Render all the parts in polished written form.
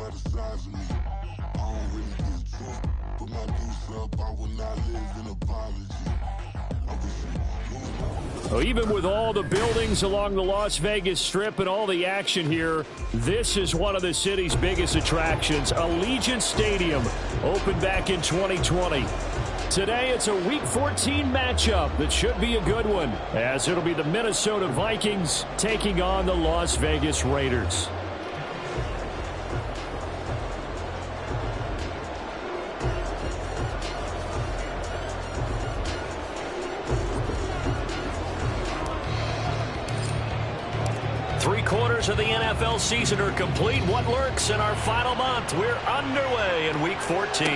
criticize me. I don't really get drunk. Put my deuce up, I will not live in apology. Well, even with all the buildings along the Las Vegas Strip and all the action here, this is one of the city's biggest attractions. Allegiant Stadium opened back in 2020. Today, it's a Week 14 matchup that should be a good one, as it'll be the Minnesota Vikings taking on the Las Vegas Raiders. Three-quarters of the NFL season are complete. What lurks in our final month? We're underway in Week 14.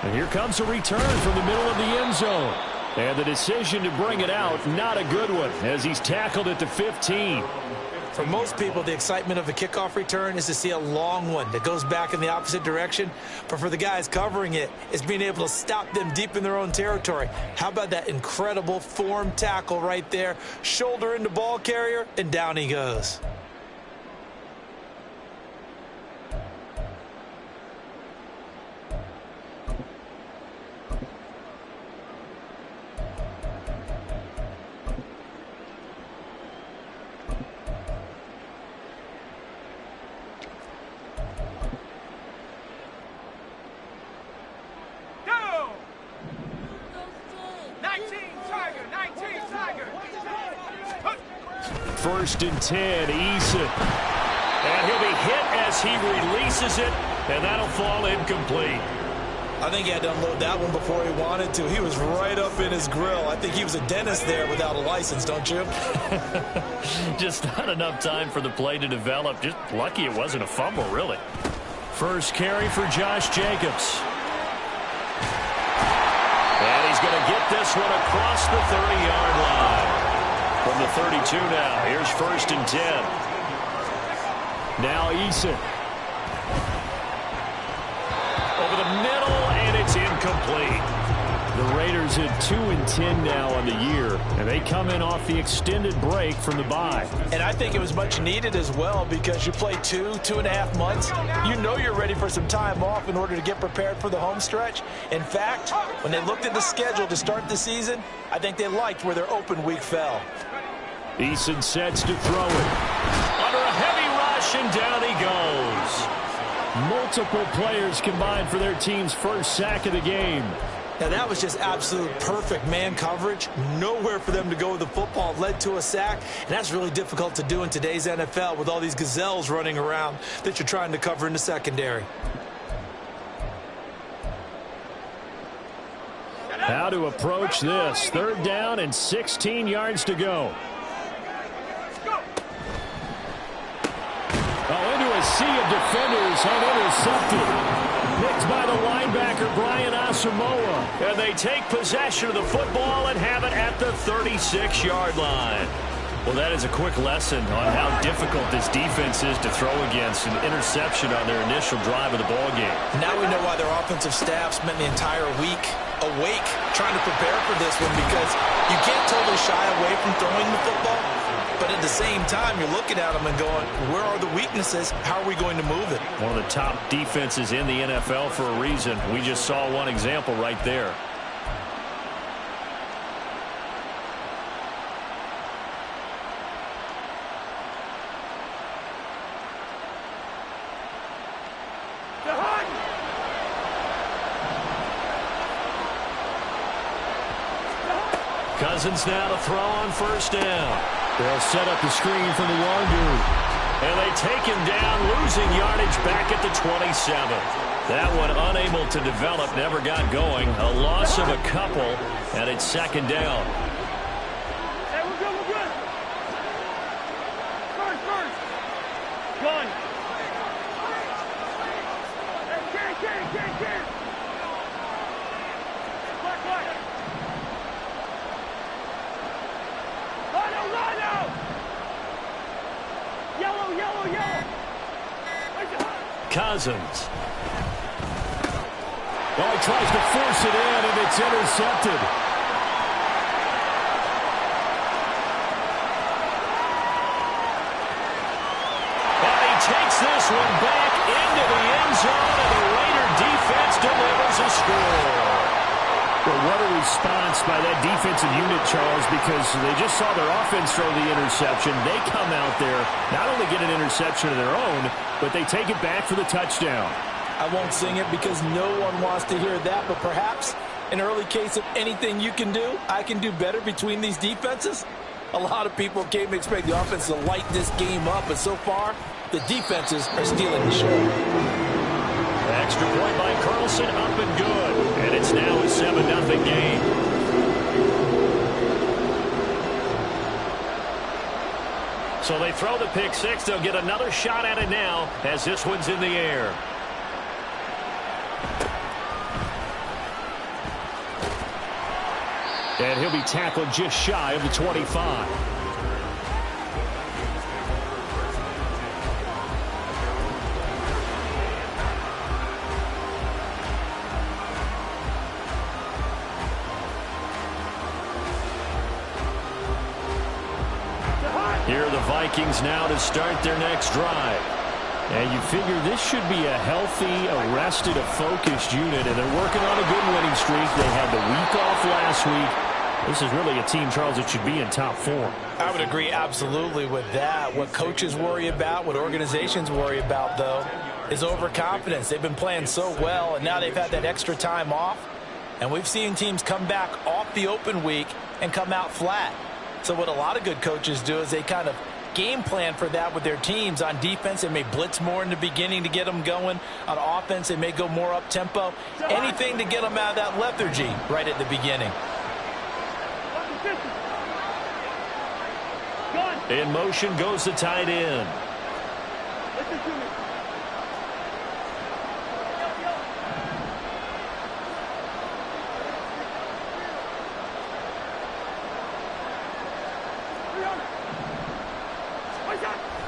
And here comes a return from the middle of the end zone. And the decision to bring it out, not a good one, as he's tackled at the 15. For most people, the excitement of a kickoff return is to see a long one that goes back in the opposite direction. But for the guys covering it, it's being able to stop them deep in their own territory. How about that incredible form tackle right there? Shoulder into ball carrier, and down he goes. First and 10, Eason. And he'll be hit as he releases it, and that'll fall incomplete. I think he had to unload that one before he wanted to. He was right up in his grill. I think he was a dentist there without a license, don't you? Just not enough time for the play to develop. Just lucky it wasn't a fumble, really. First carry for Josh Jacobs. And he's going to get this one across the 30-yard line. From the 32 now, here's first and 10. Now Eason. Over the middle, and it's incomplete. The Raiders at 2-10 now on the year, and they come in off the extended break from the bye. And I think it was much needed as well, because you play 2.5 months. You know you're ready for some time off in order to get prepared for the home stretch. In fact, when they looked at the schedule to start the season, I think they liked where their open week fell. Eason sets to throw it. Under a heavy rush, and down he goes. Multiple players combined for their team's first sack of the game. Now, that was just absolute perfect man coverage. Nowhere for them to go with the football. Led to a sack, and that's really difficult to do in today's NFL with all these gazelles running around that you're trying to cover in the secondary. How to approach this. Third down and 16 yards to go. Into a sea of defenders and intercepted. Nicked by the linebacker, Brian Asamoah. And they take possession of the football and have it at the 36-yard line. Well, that is a quick lesson on how difficult this defense is to throw against. An interception on their initial drive of the ballgame. Now we know why their offensive staff spent the entire week awake trying to prepare for this one, because you can't totally shy away from throwing the football. But at the same time, you're looking at them and going, where are the weaknesses? How are we going to move it? One of the top defenses in the NFL for a reason. We just saw one example right there. Cousins now to throw on first down. They'll set up the screen from the long dude. And they take him down, losing yardage back at the 27. That one unable to develop, never got going. A loss of a couple, and it's second down. Hey, we're good, we're good. First. Gun. Hey, carry. Black. Rhino. Yellow. Cousins. Well, he tries to force it in, and it's intercepted. And he takes this one back into the end zone, and the Raider defense delivers a score. Well, what a response by that defensive unit, Charles, because they just saw their offense throw the interception. They come out there, not only get an interception of their own, but they take it back for the touchdown. I won't sing it because no one wants to hear that, but perhaps an early case of anything you can do, I can do better between these defenses. A lot of people came to expect the offense to light this game up, but so far, the defenses are stealing the show. Extra point by Carlson, up and good. And it's now a 7-0 game. So they throw the pick six. They'll get another shot at it now as this one's in the air. And he'll be tackled just shy of the 25. Here are the Vikings now to start their next drive. And you figure this should be a healthy, arrested, a focused unit, and they're working on a good winning streak. They had the week off last week. This is really a team, Charles, that should be in top form. I would agree absolutely with that. What coaches worry about, what organizations worry about, though, is overconfidence. They've been playing so well, and now they've had that extra time off. And we've seen teams come back off the open week and come out flat. So what a lot of good coaches do is they kind of game plan for that with their teams. On defense, they may blitz more in the beginning to get them going. On offense, they may go more up-tempo. Anything to get them out of that lethargy right at the beginning. In motion goes the tight end. Listen to me.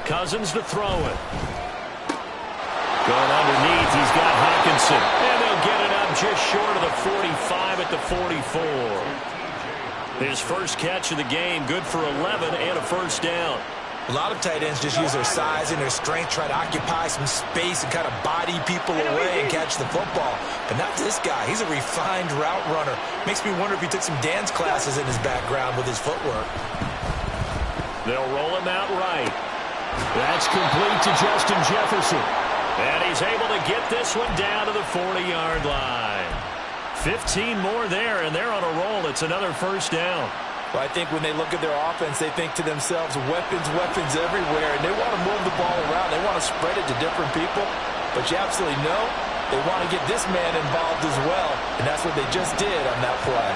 Cousins to throw it. Going underneath, he's got Hawkinson. And they'll get it up just short of the 45 at the 44. His first catch of the game, good for 11 and a first down. A lot of tight ends just use their size and their strength, try to occupy some space and kind of body people away and catch the football. But not this guy. He's a refined route runner. Makes me wonder if he took some dance classes in his background with his footwork. They'll roll him out right. That's complete to Justin Jefferson. And he's able to get this one down to the 40-yard line. 15 more there, and they're on a roll. It's another first down. Well, I think when they look at their offense, they think to themselves, weapons, weapons everywhere, and they want to move the ball around. They want to spread it to different people, but you absolutely know they want to get this man involved as well, and that's what they just did on that play.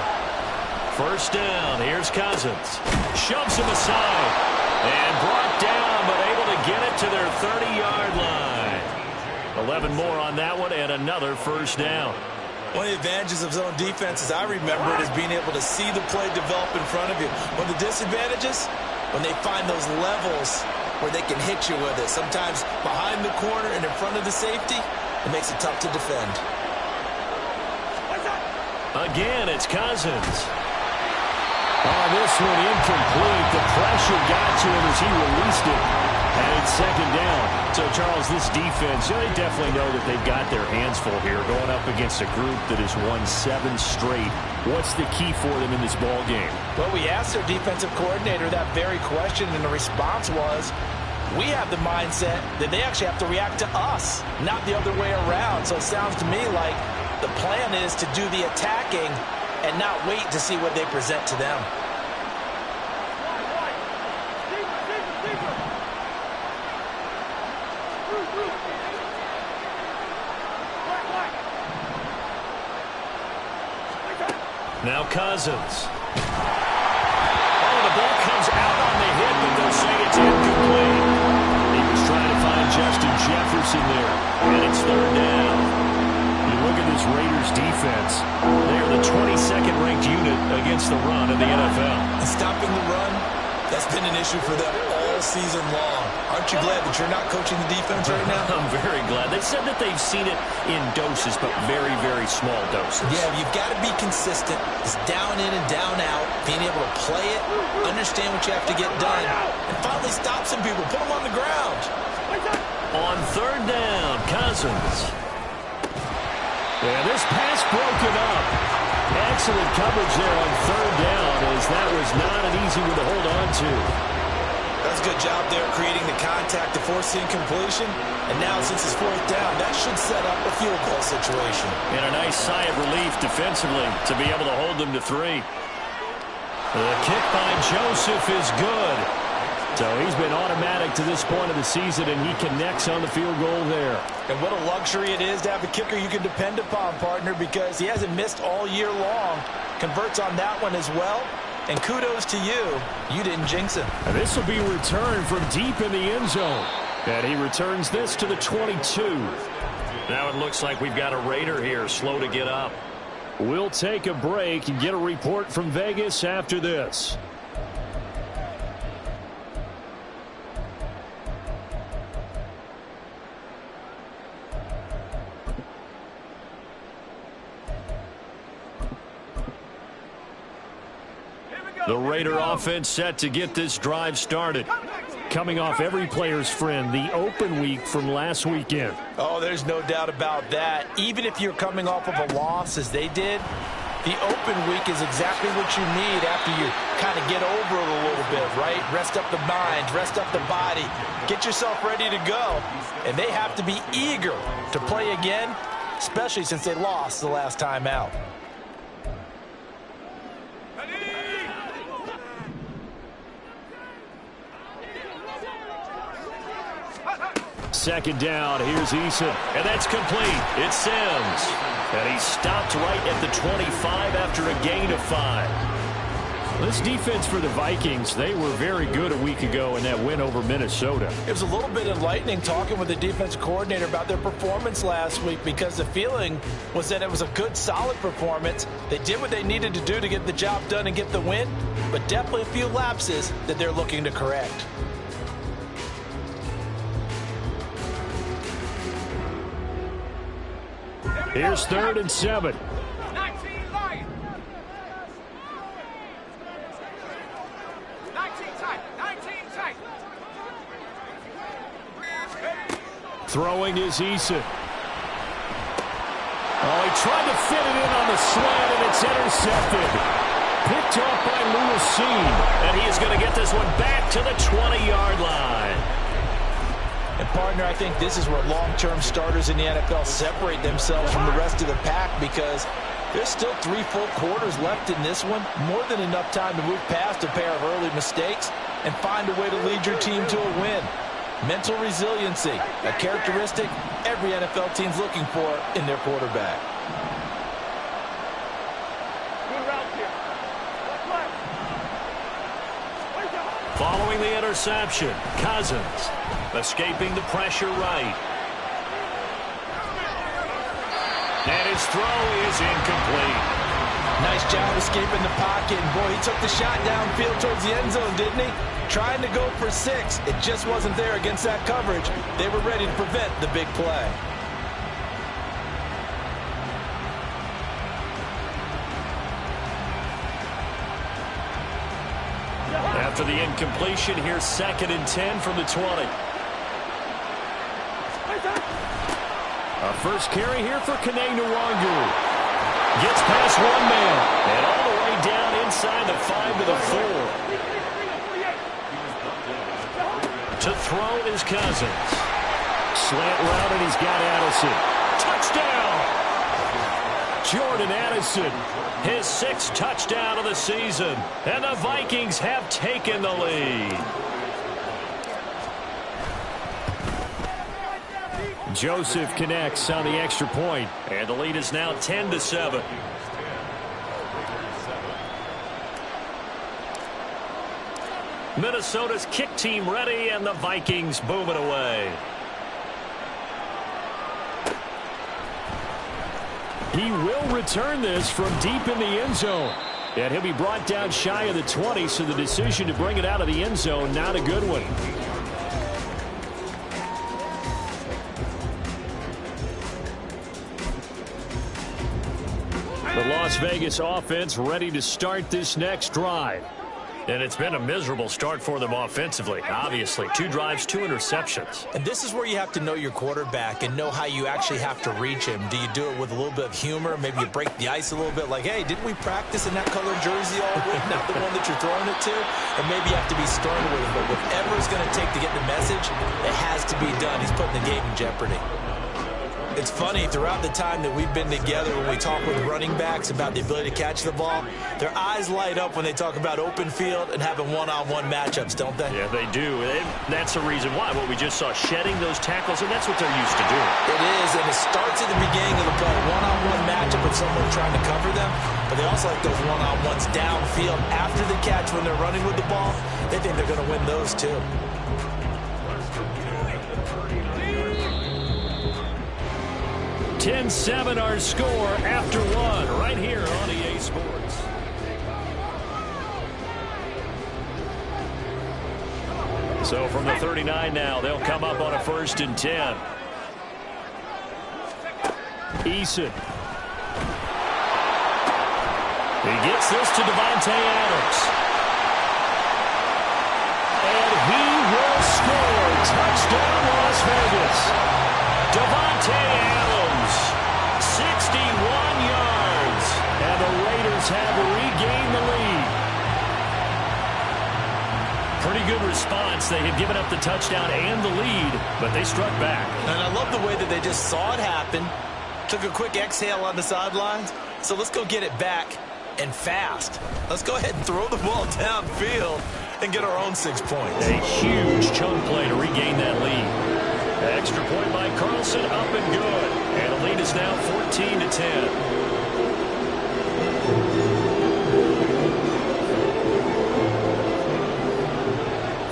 First down, here's Cousins. Shoves him aside, and brought down, but able to get it to their 30-yard line. 11 more on that one, and another first down. One of the advantages of zone defense, as I remember it, is being able to see the play develop in front of you. One of the disadvantages, when they find those levels where they can hit you with it. Sometimes behind the corner and in front of the safety, it makes it tough to defend. Again, it's Cousins. Oh, this one incomplete. The pressure got to him as he released it. And it's second down. So, Charles, this defense, they definitely know that they've got their hands full here going up against a group that has won 7 straight. What's the key for them in this ball game? Well, we asked their defensive coordinator that very question, and the response was, we have the mindset that they actually have to react to us, not the other way around. So it sounds to me like the plan is to do the attacking and not wait to see what they present to them. Now Cousins. Oh, the ball comes out on the hit, but they'll say it's incomplete. He was trying to find Justin Jefferson there, and it's third down. You look at this Raiders defense. They are the 22nd ranked unit against the run in the NFL. And stopping the run, that's been an issue for them all season long. Aren't you glad that you're not coaching the defense right now? I'm very glad. They said that they've seen it in doses, but very, very small doses. Yeah, you've got to be consistent. It's down in and down out, being able to play it, understand what you have to get done, and finally stop some people, put them on the ground. On third down, Cousins. And this pass broken up. Excellent coverage there on third down, as that was not an easy one to hold on to. That's a good job there creating the contact to force the incompletion. And now since it's fourth down, that should set up a field goal situation. And a nice sigh of relief defensively to be able to hold them to 3. The kick by Joseph is good. So he's been automatic to this point of the season, and he connects on the field goal there. And what a luxury it is to have a kicker you can depend upon, partner, because he hasn't missed all year long. Converts on that one as well. And kudos to you. You didn't jinx him. And this will be returned from deep in the end zone. And he returns this to the 22. Now it looks like we've got a Raider here, slow to get up. We'll take a break and get a report from Vegas after this. The Raider offense set to get this drive started. Coming off every player's friend, the open week from last weekend. Oh, there's no doubt about that. Even if you're coming off of a loss as they did, the open week is exactly what you need after you kind of get over it a little bit, right? Rest up the mind, rest up the body, get yourself ready to go. And they have to be eager to play again, especially since they lost the last time out. Second down, here's Eason, and that's complete. It's Sims, and he stopped right at the 25 after a gain of 5. This defense for the Vikings, they were very good a week ago in that win over Minnesota. It was a little bit enlightening talking with the defensive coordinator about their performance last week, because the feeling was that it was a good, solid performance. They did what they needed to do to get the job done and get the win, but definitely a few lapses that they're looking to correct. Here's 3rd and 7. 19 line. 19 tight. 19 tight. Throwing is Eason. Oh, he tried to fit it in on the slant, and it's intercepted. Picked off by Lewisine, and he is going to get this one back to the 20-yard line. And, partner, I think this is where long-term starters in the NFL separate themselves from the rest of the pack, because there's still 3 full quarters left in this one. More than enough time to move past a pair of early mistakes and find a way to lead your team to a win. Mental resiliency, a characteristic every NFL team's looking for in their quarterback. Good route here. Following the interception, Cousins escaping the pressure right. And his throw is incomplete. Nice job escaping the pocket. And boy, he took the shot downfield towards the end zone, didn't he? Trying to go for 6. It just wasn't there against that coverage. They were ready to prevent the big play. After the incompletion, here's 2nd and 10 from the 20. A first carry here for Kene Nwangu. Gets past one man, and all the way down inside the 5 to the 4. To throw is Cousins. Slant route, and he's got Addison. Touchdown! Jordan Addison, his 6th touchdown of the season, and the Vikings have taken the lead. Joseph connects on the extra point, and the lead is now 10-7. Minnesota's kick team ready, and the Vikings moving away. He will return this from deep in the end zone. And he'll be brought down shy of the 20, so the decision to bring it out of the end zone, not a good one. The Las Vegas offense ready to start this next drive. And it's been a miserable start for them offensively, obviously. 2 drives, 2 interceptions. And this is where you have to know your quarterback and know how you actually have to reach him. Do you do it with a little bit of humor? Maybe you break the ice a little bit, like, hey, didn't we practice in that colored jersey all week, not the one that you're throwing it to? And maybe you have to be stern with him, but whatever it's going to take to get the message, it has to be done. He's putting the game in jeopardy. It's funny, throughout the time that we've been together, when we talk with running backs about the ability to catch the ball, their eyes light up when they talk about open field and having one-on-one matchups, don't they? Yeah, they do. And that's the reason why. What we just saw, shedding those tackles, and that's what they're used to doing. It is, and it starts at the beginning of the play. One-on-one matchup with someone trying to cover them, but they also like those one-on-ones downfield after the catch when they're running with the ball. They think they're going to win those, too. 10-7 our score after 1 right here on EA Sports. So from the 39 now, they'll come up on a 1st and 10. Eason. He gets this to Davante Adams. And he will score. Touchdown, Las Vegas. Davante Adams, 61 yards. And the Raiders have regained the lead. Pretty good response. They had given up the touchdown and the lead, but they struck back. And I love the way that they just saw it happen, took a quick exhale on the sidelines. So let's go get it back and fast. Let's go ahead and throw the ball downfield and get our own 6 points. A huge chunk play to regain that lead. Extra point by Carlson, up and good. And the lead is now 14-10.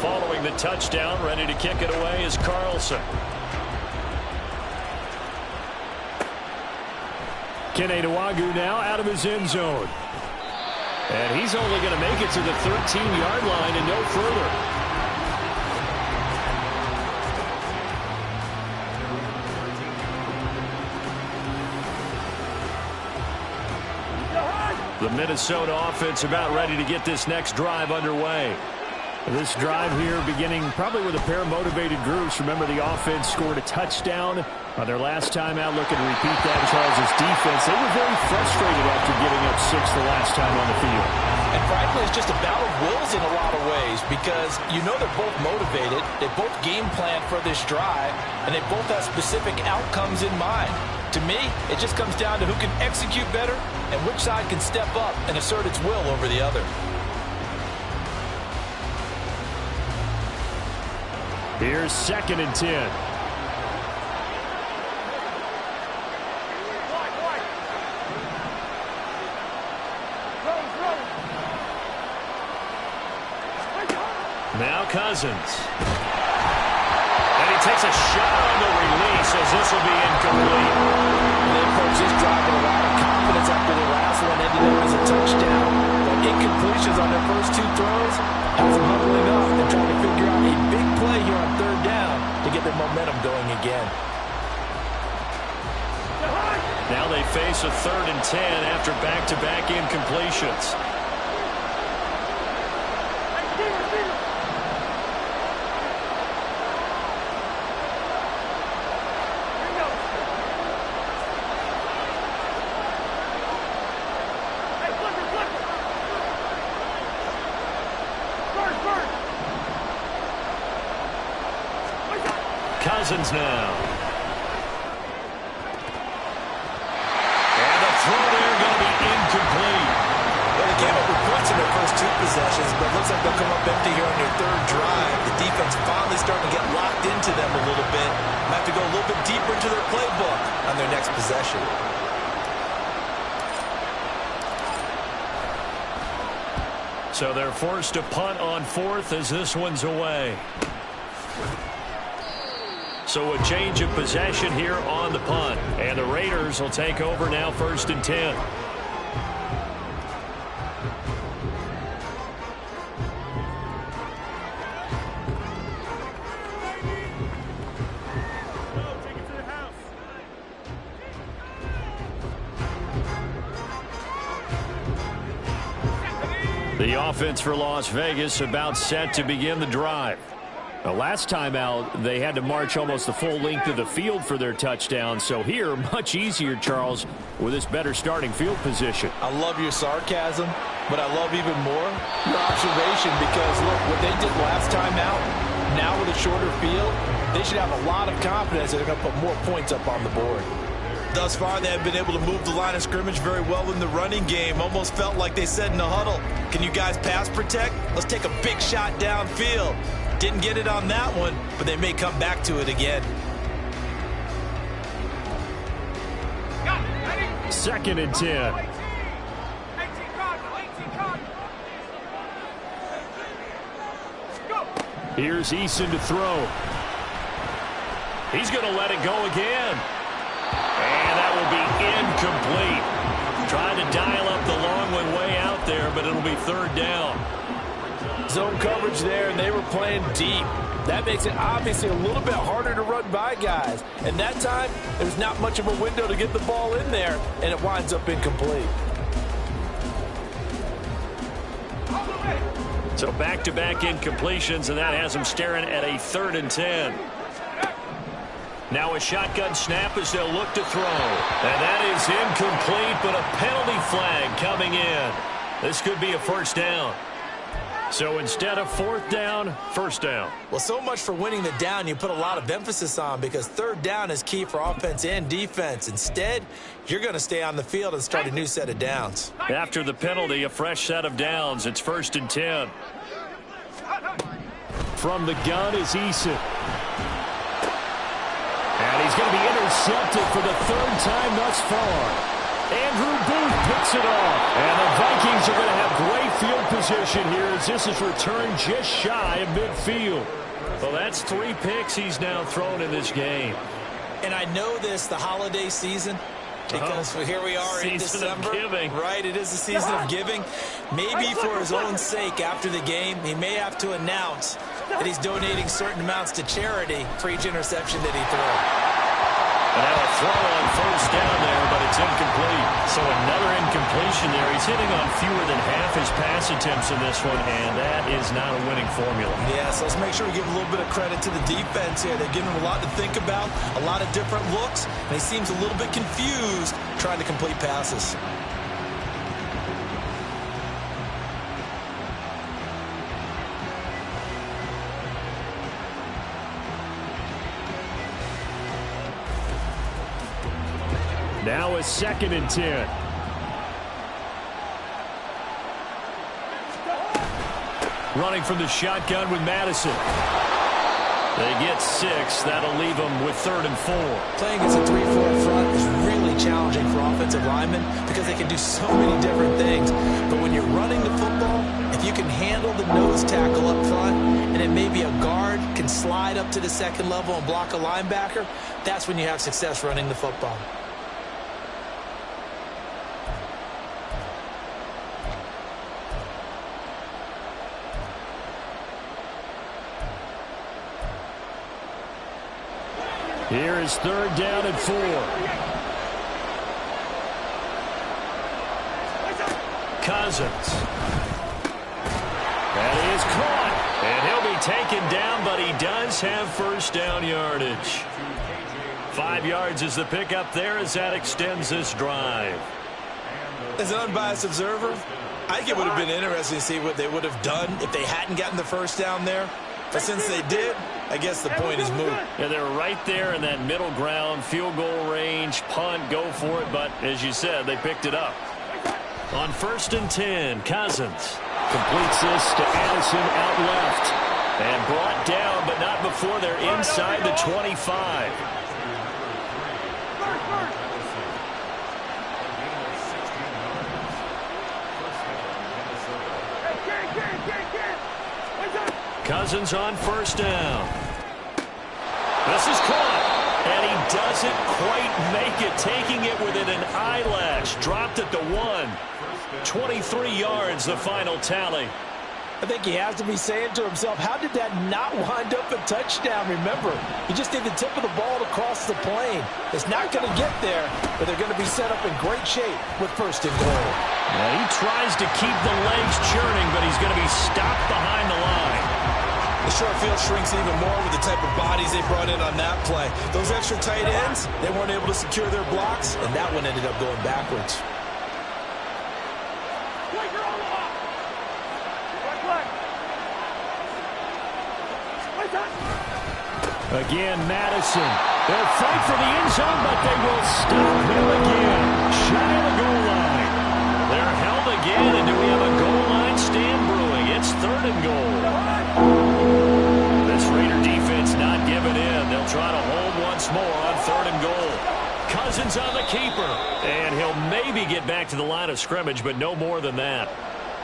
Following the touchdown, ready to kick it away is Carlson. Kene Nwangwu now out of his end zone. And he's only going to make it to the 13-yard line and no further. The Minnesota offense about ready to get this next drive underway. This drive here beginning probably with a pair of motivated groups. Remember, the offense scored a touchdown on their last time out. Looking to repeat that. Charles' defense, they were very frustrated after giving up 6 the last time on the field. And frankly, it's just a battle of wills in a lot of ways, because you know they're both motivated. They both game plan for this drive, and they both have specific outcomes in mind. To me, it just comes down to who can execute better and which side can step up and assert its will over the other. Here's 2nd and 10. Now Cousins. And he takes a shot on the release as this will be incomplete. And the coach is driving a lot of confidence after the last one ended up as a touchdown. But incompletions on their first 2 throws has them huddling up and trying to figure out a big play here on 3rd down to get their momentum going again. Now they face a 3rd and 10 after back-to-back incompletions. Cousins now. And the throw there going to be incomplete. Well, they gave up points in their first 2 possessions, but it looks like they'll come up empty here on their 3rd drive. The defense finally starting to get locked into them a little bit. Might have to go a little bit deeper into their playbook on their next possession. So they're forced to punt on 4th as this one's away. So a change of possession here on the punt. And the Raiders will take over now 1st and 10. The offense for Las Vegas about set to begin the drive. The last time out, they had to march almost the full length of the field for their touchdown. So here, much easier, Charles, with this better starting field position. I love your sarcasm, but I love even more your observation because, look, what they did last time out, now with a shorter field, they should have a lot of confidence that they're going to put more points up on the board. Thus far, they have been able to move the line of scrimmage very well in the running game. Almost felt like they said in the huddle, can you guys pass protect? Let's take a big shot downfield. Didn't get it on that one, but they may come back to it again. 2nd and 10. Here's Eason to throw. He's going to let it go again. And that will be incomplete. Trying to dial up the long one way out there, but it'll be 3rd down. Zone coverage there, and they were playing deep. That makes it obviously a little bit harder to run by guys. And that time, there's not much of a window to get the ball in there, and it winds up incomplete. So back-to-back incompletions, and that has them staring at a 3rd and 10. Now a shotgun snap as they'll look to throw. And that is incomplete, but a penalty flag coming in. This could be a 1st down. So instead of 4th down, 1st down. Well, so much for winning the down you put a lot of emphasis on because 3rd down is key for offense and defense. Instead, you're going to stay on the field and start a new set of downs. After the penalty, a fresh set of downs. It's 1st and 10. From the gun is Eason. And he's going to be intercepted for the 3rd time thus far. Andrew Booth picks it off. And the Vikings are going to have great field position here as this is returned just shy of midfield. Well, that's 3 picks he's now thrown in this game. And I know this, the holiday season, because here we are in December. Right, it is the season of giving. Maybe for his own sake after the game, he may have to announce that he's donating certain amounts to charity for each interception that he throws. And now a throw on 1st down there, but it's incomplete. So another incompletion there. He's hitting on fewer than half his pass attempts in this one, and that is not a winning formula. Yeah, so let's make sure we give a little bit of credit to the defense here. They're giving him a lot to think about, a lot of different looks, and he seems a little bit confused trying to complete passes. Now a 2nd and 10. Running from the shotgun with Madison. They get 6. That'll leave them with 3rd and 4. Playing as a 3-4 front is really challenging for offensive linemen because they can do so many different things. But when you're running the football, if you can handle the nose tackle up front and then maybe a guard can slide up to the 2nd level and block a linebacker, that's when you have success running the football. Here is 3rd down and 4. Cousins. And he is caught. And he'll be taken down, but he does have 1st down yardage. 5 yards is the pickup there as that extends this drive. As an unbiased observer, I think it would have been interesting to see what they would have done if they hadn't gotten the 1st down there. But since they did, I guess the point is moot. Yeah, they were right there in that middle ground, field goal range, punt, go for it. But as you said, they picked it up. On 1st and 10, Cousins completes this to Addison out left. And brought down, but not before they're inside the 25. Cousins on 1st down. This is caught. And he doesn't quite make it, taking it within an eyelash. Dropped at the 1. 23 yards, the final tally. I think he has to be saying to himself, how did that not wind up a touchdown? Remember, you just need the tip of the ball to cross the plane. It's not going to get there, but they're going to be set up in great shape with first and goal. Yeah, he tries to keep the legs churning, but he's going to be stopped behind the line. The short field shrinks even more with the type of bodies they brought in on that play. Those extra tight ends, they weren't able to secure their blocks, and that one ended up going backwards. Again, Madison. They'll fight for the end zone, but they will stop him again. Shy of the goal line. They're held again, and do we have a goal line stand brewing? It's 3rd and goal. This Raider defense not giving in. They'll try to hold once more on 3rd and goal. Cousins on the keeper. And he'll maybe get back to the line of scrimmage, but no more than that.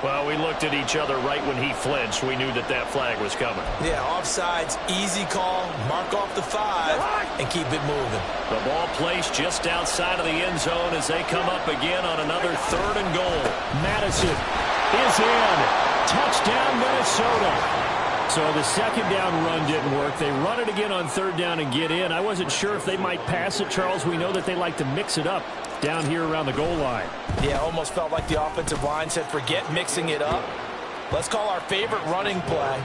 Well, we looked at each other right when he flinched. We knew that that flag was coming. Yeah, offsides, easy call, mark off the 5, and keep it moving. The ball placed just outside of the end zone as they come up again on another 3rd and goal. Madison is in. Touchdown, Minnesota. So the second down run didn't work. They run it again on 3rd down and get in. I wasn't sure if they might pass it, Charles. We know that they like to mix it up down here around the goal line. Yeah, almost felt like the offensive line said, forget mixing it up. Let's call our favorite running play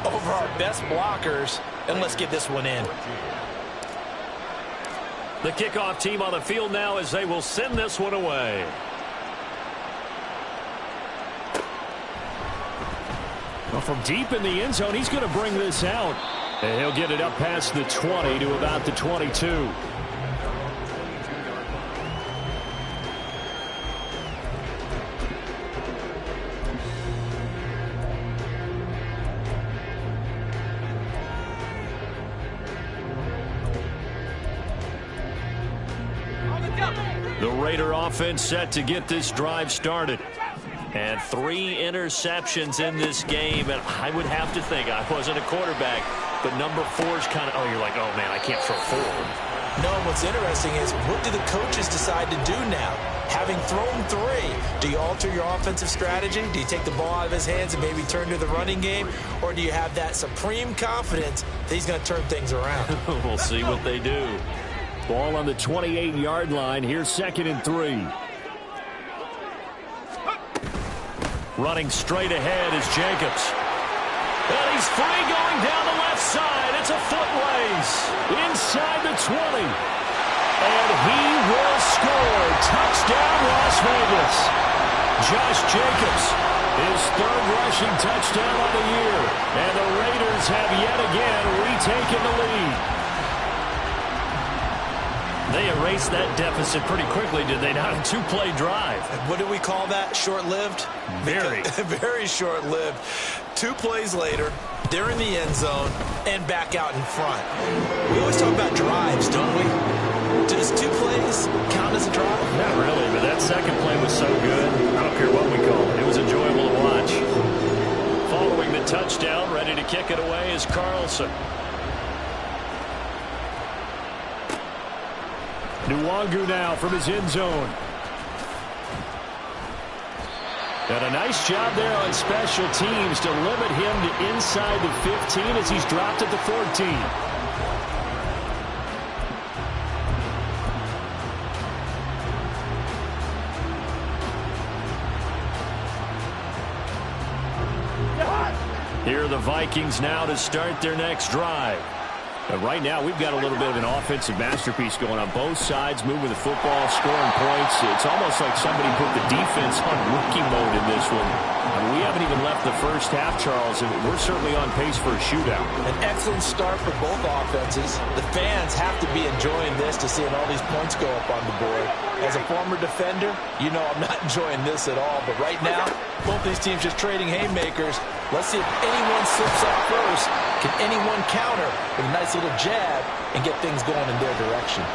over our best blockers, and let's get this one in. The kickoff team on the field now as they will send this one away. Well, from deep in the end zone, he's going to bring this out. And he'll get it up past the 20 to about the 22. The Raider offense set to get this drive started. And 3 interceptions in this game. And I would have to think, I wasn't a quarterback, but number 4's kind of, you're like, oh, man, I can't throw 4. No, what's interesting is, what do the coaches decide to do now? Having thrown 3, do you alter your offensive strategy? Do you take the ball out of his hands and maybe turn to the running game? Or do you have that supreme confidence that he's going to turn things around? We'll see what they do. Ball on the 28-yard line. Here's 2nd and 3. Running straight ahead is Jacobs. And he's free going down the left side. It's a foot race. Inside the 20. And he will score. Touchdown, Las Vegas. Josh Jacobs, his 3rd rushing touchdown of the year. And the Raiders have yet again retaken the lead. They erased that deficit pretty quickly, did they not? A 2-play drive. What do we call that? Short-lived? Very. Very short-lived. 2 plays later, they're in the end zone and back out in front. We always talk about drives, don't we? Does 2 plays count as a drive? Not really, but that second play was so good. I don't care what we call it. It was enjoyable to watch. Following the touchdown, ready to kick it away is Carlson. Nwangu now from his end zone. And a nice job there on special teams to limit him to inside the 15 as he's dropped at the 14. Here are the Vikings now to start their next drive. Right now, we've got a little bit of an offensive masterpiece going on both sides, moving the football, scoring points. It's almost like somebody put the defense on rookie mode in this one. We haven't even left the first half, Charles, and we're certainly on pace for a shootout. An excellent start for both offenses. The fans have to be enjoying this to seeing all these points go up on the board. As a former defender, you know I'm not enjoying this at all. But right now, both these teams just trading haymakers. Let's see if anyone slips up first. Can anyone counter with a nice little jab and get things going in their direction?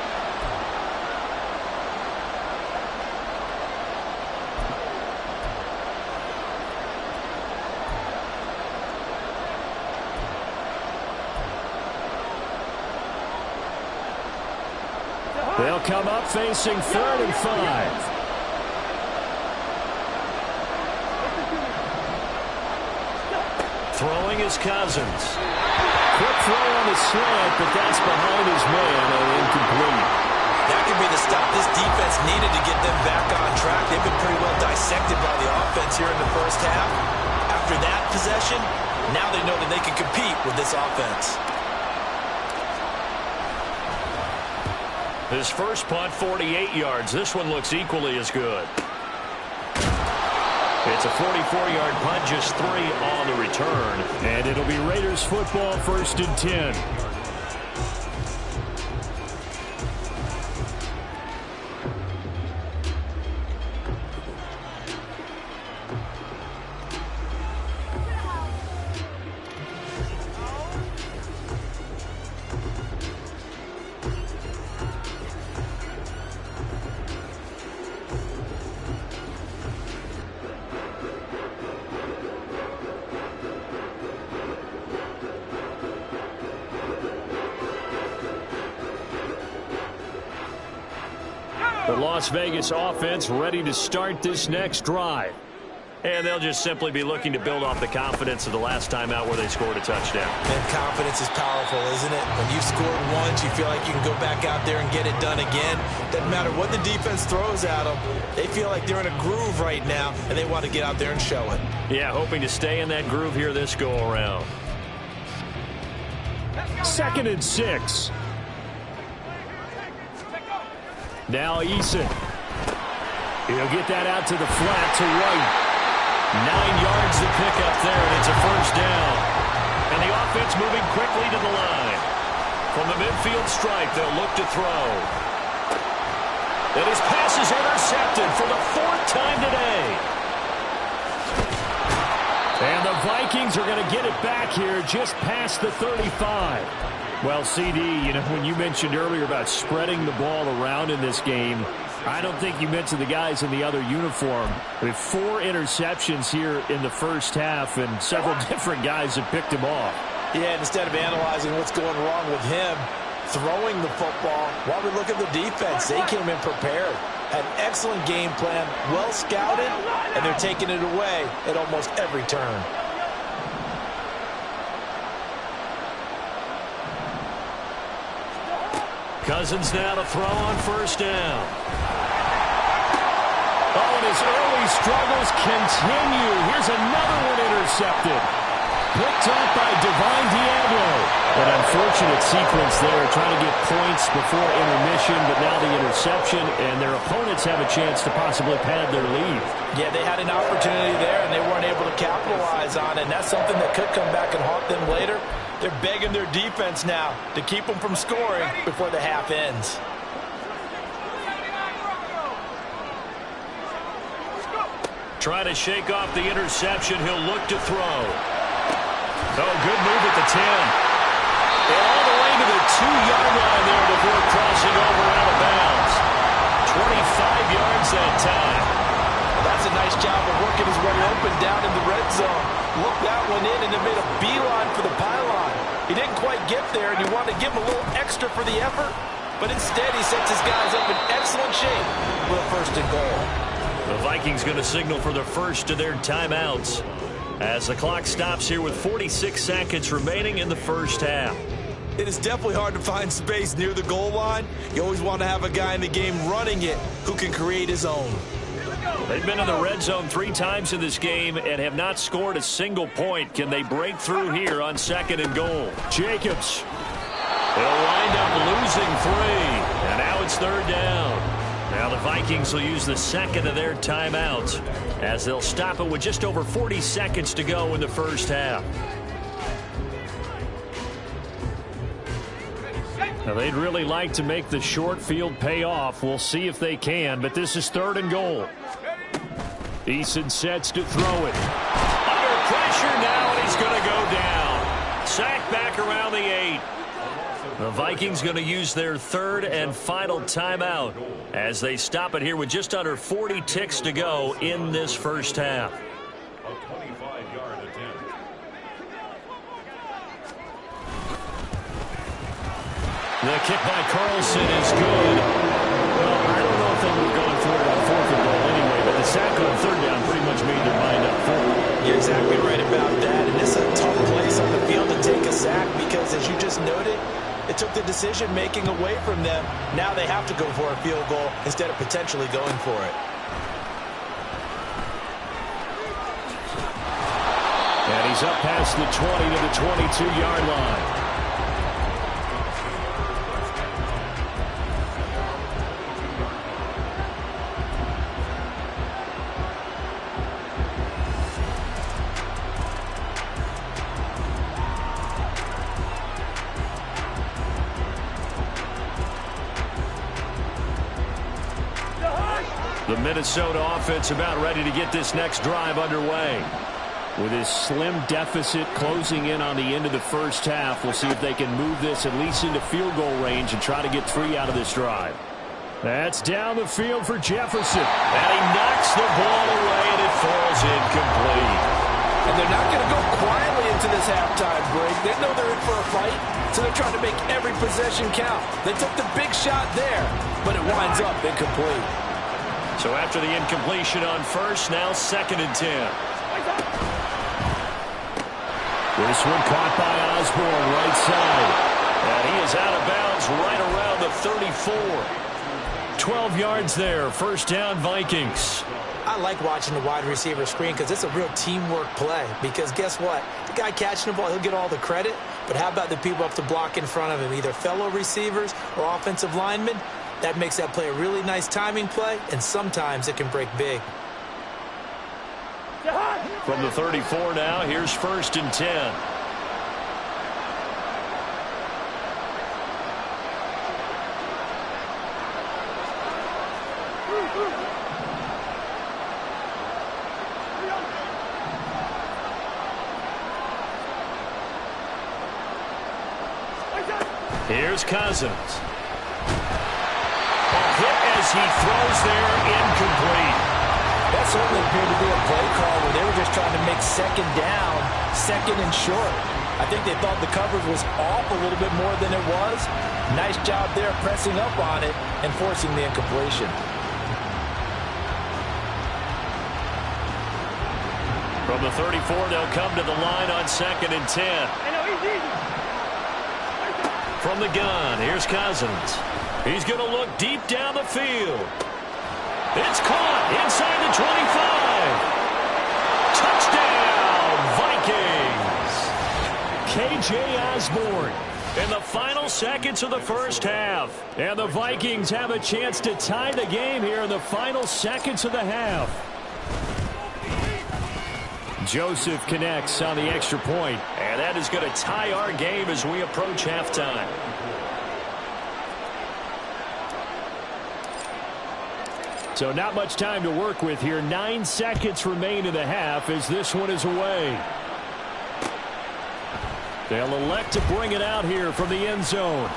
They'll come up facing 3rd and 5. Throwing is Cousins. Quick throw on the slant, but that's behind his man and incomplete. That could be the stop this defense needed to get them back on track. They've been pretty well dissected by the offense here in the first half. After that possession, now they know that they can compete with this offense. His first punt, 48 yards. This one looks equally as good. It's a 44-yard punt, just 3 on the return. And it'll be Raiders football, 1st and 10. The Las Vegas offense ready to start this next drive. And they'll just simply be looking to build off the confidence of the last time out where they scored a touchdown. And confidence is powerful, isn't it? When you've scored once, you feel like you can go back out there and get it done again. Doesn't matter what the defense throws at them. They feel like they're in a groove right now, and they want to get out there and show it. Yeah, hoping to stay in that groove here this go-around. 2nd and 6. Now Eason. He'll get that out to the flat to White. 9 yards to pick up there, and it's a first down. And the offense moving quickly to the line. From the midfield stripe, they'll look to throw. And his pass is intercepted for the 4th time today. And the Vikings are going to get it back here just past the 35. Well, CD, you know, when you mentioned earlier about spreading the ball around in this game, I don't think you mentioned the guys in the other uniform. With 4 interceptions here in the first half, and several different guys have picked him off. Yeah, instead of analyzing what's going wrong with him, throwing the football, while we look at the defense, they came in prepared. An excellent game plan, well scouted, and they're taking it away at almost every turn. Cousins now to throw on first down. Oh, and his early struggles continue. Here's another one intercepted. Picked up by Divine Diablo. An unfortunate sequence there, trying to get points before intermission, but now the interception, and their opponents have a chance to possibly pad their lead. Yeah, they had an opportunity there, and they weren't able to capitalize on it, and that's something that could come back and haunt them later. They're begging their defense now to keep them from scoring before the half ends. Trying to shake off the interception. He'll look to throw. Oh, good move at the 10. And all the way to the 2-yard line there before crossing over out of bounds. 25 yards that time. That's a nice job of working his way open down in the red zone. Looked that one in and then made a beeline for the pylon. He didn't quite get there, and you want to give him a little extra for the effort, but instead he sets his guys up in excellent shape for a 1st and goal. The Vikings going to signal for the first of their timeouts as the clock stops here with 46 seconds remaining in the first half. It is definitely hard to find space near the goal line. You always want to have a guy in the game running it who can create his own. They've been in the red zone 3 times in this game and have not scored a single point. Can they break through here on 2nd and goal? Jacobs. They'll wind up losing 3. And now it's 3rd down. Now the Vikings will use the 2nd of their timeouts as they'll stop it with just over 40 seconds to go in the first half. Now they'd really like to make the short field pay off. We'll see if they can, but this is 3rd and goal. Eason sets to throw it. Under pressure now, and he's going to go down. Sacked back around the 8. The Vikings going to use their 3rd and final timeout as they stop it here with just under 40 ticks to go in this first half. A 25-yard attempt. The kick by Carlson is good. Well, I don't know if they would have gone for it on 4th and goal anyway, but the sack on 3rd down pretty much made their mind up for it. You're exactly right about that, and it's a tough place on the field to take a sack because, as you just noted, it took the decision-making away from them. Now they have to go for a field goal instead of potentially going for it. And he's up past the 20 to the 22-yard line. The Minnesota offense about ready to get this next drive underway. With his slim deficit closing in on the end of the first half, we'll see if they can move this at least into field goal range and try to get 3 out of this drive. That's down the field for Jefferson. And he knocks the ball away, and it falls incomplete. And they're not going to go quietly into this halftime break. They know they're in for a fight, so they're trying to make every possession count. They took the big shot there, but it winds up incomplete. So after the incompletion on first, now 2nd and 10. This one caught by Osborne, right side. And he is out of bounds right around the 34. 12 yards there. First down, Vikings. I like watching the wide receiver screen because it's a real teamwork play. Because guess what? The guy catching the ball, he'll get all the credit. But how about the people up to block in front of him, either fellow receivers or offensive linemen? That makes that play a really nice timing play, and sometimes it can break big. From the 34 now, here's 1st and 10. Here's Cousins. A hit as he throws there, incomplete. That certainly appeared to be a play call where they were just trying to make 2nd down, 2nd and short. I think they thought the coverage was off a little bit more than it was. Nice job there pressing up on it and forcing the incompletion. From the 34, they'll come to the line on 2nd and 10. From the gun, here's Cousins. He's going to look deep down the field. It's caught inside the 25. Touchdown, Vikings. K.J. Osborne in the final seconds of the first half. And the Vikings have a chance to tie the game here in the final seconds of the half. Joseph connects on the extra point. And that is going to tie our game as we approach halftime. So not much time to work with here. 9 seconds remain in the half as this one is away. They'll elect to bring it out here from the end zone.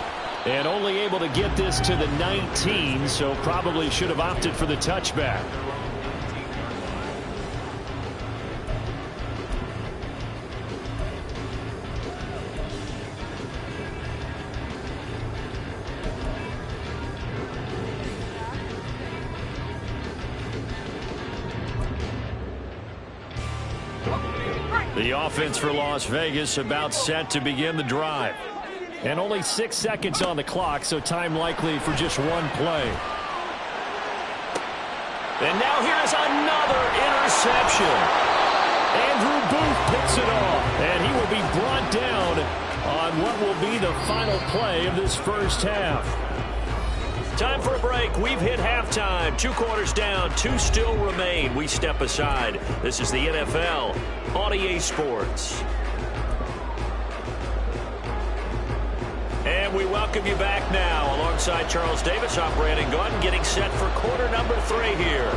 And only able to get this to the 19, so probably should have opted for the touchback. The offense for Las Vegas about set to begin the drive. And only 6 seconds on the clock, so time likely for just one play. And now here's another interception. Andrew Booth picks it off, and he will be brought down on what will be the final play of this first half. Time for a break. We've hit halftime. 2 quarters down, 2 still remain. We step aside. This is the NFL on EA Sports. And we welcome you back now alongside Charles Davis. I'm Brandon Gaudin getting set for quarter number 3 here.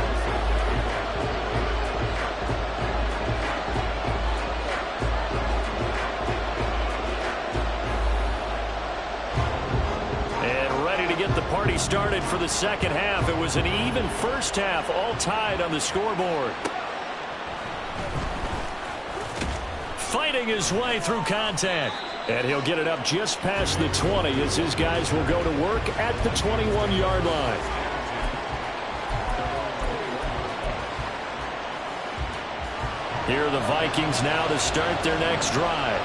Get the party started for the second half. It was an even first half, all tied on the scoreboard. Fighting his way through contact. And he'll get it up just past the 20 as his guys will go to work at the 21-yard line. Here are the Vikings now to start their next drive.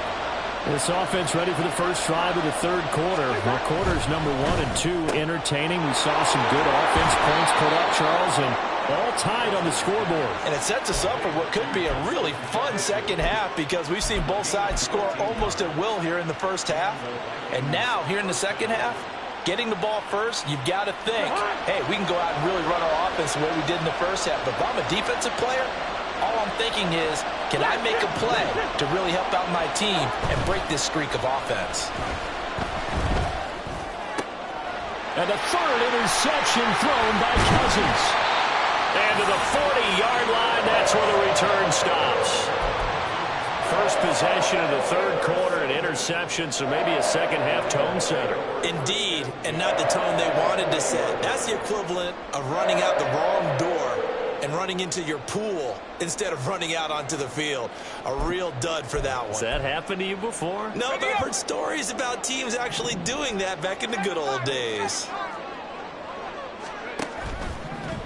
This offense ready for the first drive of the third quarter. Well, quarters number 1 and 2 entertaining. We saw some good offense points put up, Charles, and all tied on the scoreboard. And it sets us up for what could be a really fun second half because we've seen both sides score almost at will here in the first half. And now, here in the second half, getting the ball first, you've got to think, hey, we can go out and really run our offense the way we did in the first half. But if I'm a defensive player, all I'm thinking is, can I make a play to really help out my team and break this streak of offense? And the third interception thrown by Cousins. And to the 40-yard line, that's where the return stops. First possession of the third quarter, an interception, so maybe a second-half tone setter. Indeed, and not the tone they wanted to set. That's the equivalent of running out the wrong door and running into your pool instead of running out onto the field. A real dud for that one. Has that happened to you before? No, but I've heard stories about teams actually doing that back in the good old days.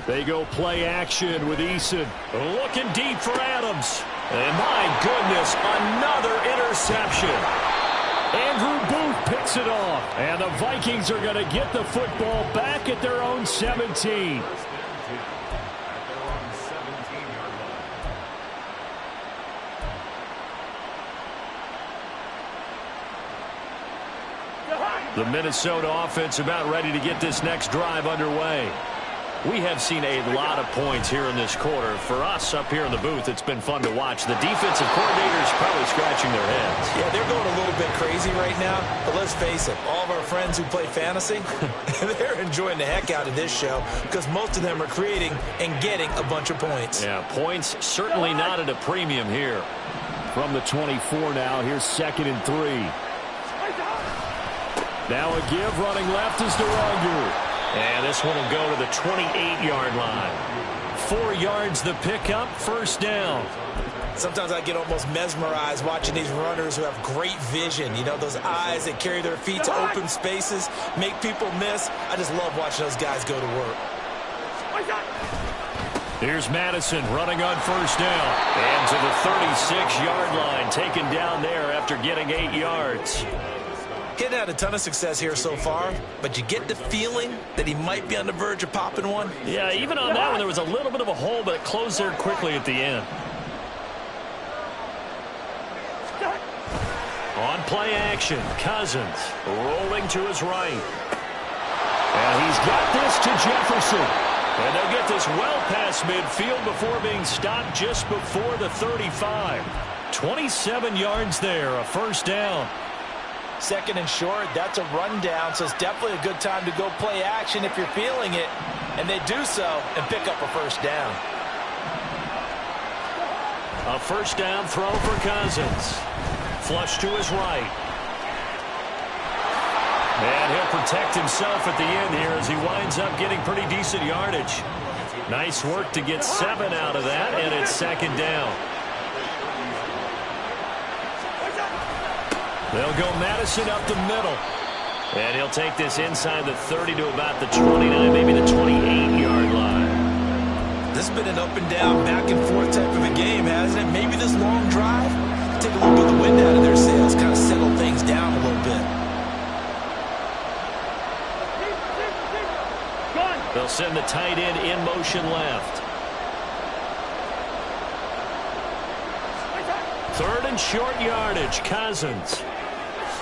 They go play action with Eason. Looking deep for Adams. And my goodness, another interception. Andrew Booth picks it off. And the Vikings are going to get the football back at their own 17. The Minnesota offense about ready to get this next drive underway. We have seen a lot of points here in this quarter. For us up here in the booth, it's been fun to watch. The defensive coordinators probably scratching their heads. Yeah, they're going a little bit crazy right now. But let's face it, all of our friends who play fantasy, they're enjoying the heck out of this show because most of them are creating and getting a bunch of points. Yeah, points certainly not at a premium here. From the 24 now, here's 2nd and 3. Now a give, running left is DeRonger. And this one will go to the 28-yard line. 4 yards the pickup, first down. Sometimes I get almost mesmerized watching these runners who have great vision. You know, those eyes that carry their feet to open spaces, make people miss. I just love watching those guys go to work. Here's Madison running on first down. And to the 36-yard line, taken down there after getting 8 yards. He hadn't had a ton of success here so far, but you get the feeling that he might be on the verge of popping one. Yeah, even on that one, there was a little bit of a hole, but it closed there quickly at the end. On play action, Cousins rolling to his right. And he's got this to Jefferson. And they'll get this well past midfield before being stopped just before the 35. 27 yards there, a first down. 2nd and short, that's a rundown, so it's definitely a good time to go play action if you're feeling it. And they do so and pick up a first down. A first down throw for Cousins. Flush to his right. And he'll protect himself at the end here as he winds up getting pretty decent yardage. Nice work to get 7 out of that, and it's 2nd down. They'll go Madison up the middle. And he'll take this inside the 30 to about the 29, maybe the 28-yard line. This has been an up and down, back and forth type of a game, hasn't it? Maybe this long drive, take a little bit of the wind out of their sails, kind of settle things down a little bit. They'll send the tight end in motion left. 3rd and short yardage, Cousins.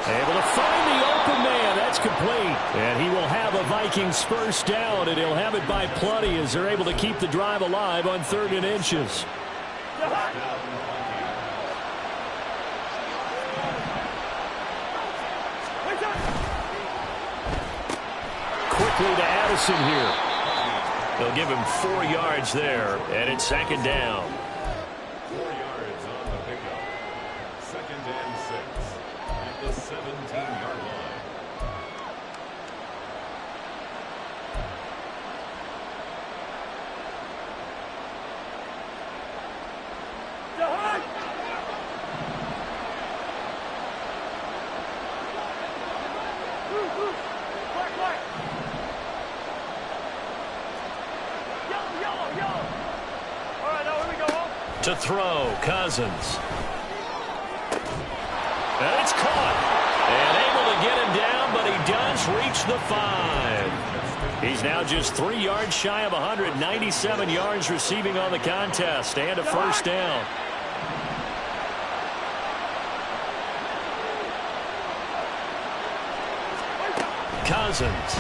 Able to find the open man. That's complete. And he will have a Vikings first down, and he'll have it by plenty as they're able to keep the drive alive on 3rd and inches. Quickly to Addison here. They'll give him 4 yards there, and it's 2nd down. 4 yards on the pickup. 2nd and 6 at the 17-yard line. All right, now here we go. To throw, Cousins. And it's caught. And able to get him down, but he does reach the 5. He's now just 3 yards shy of 197 yards receiving on the contest and a first down. Cousins.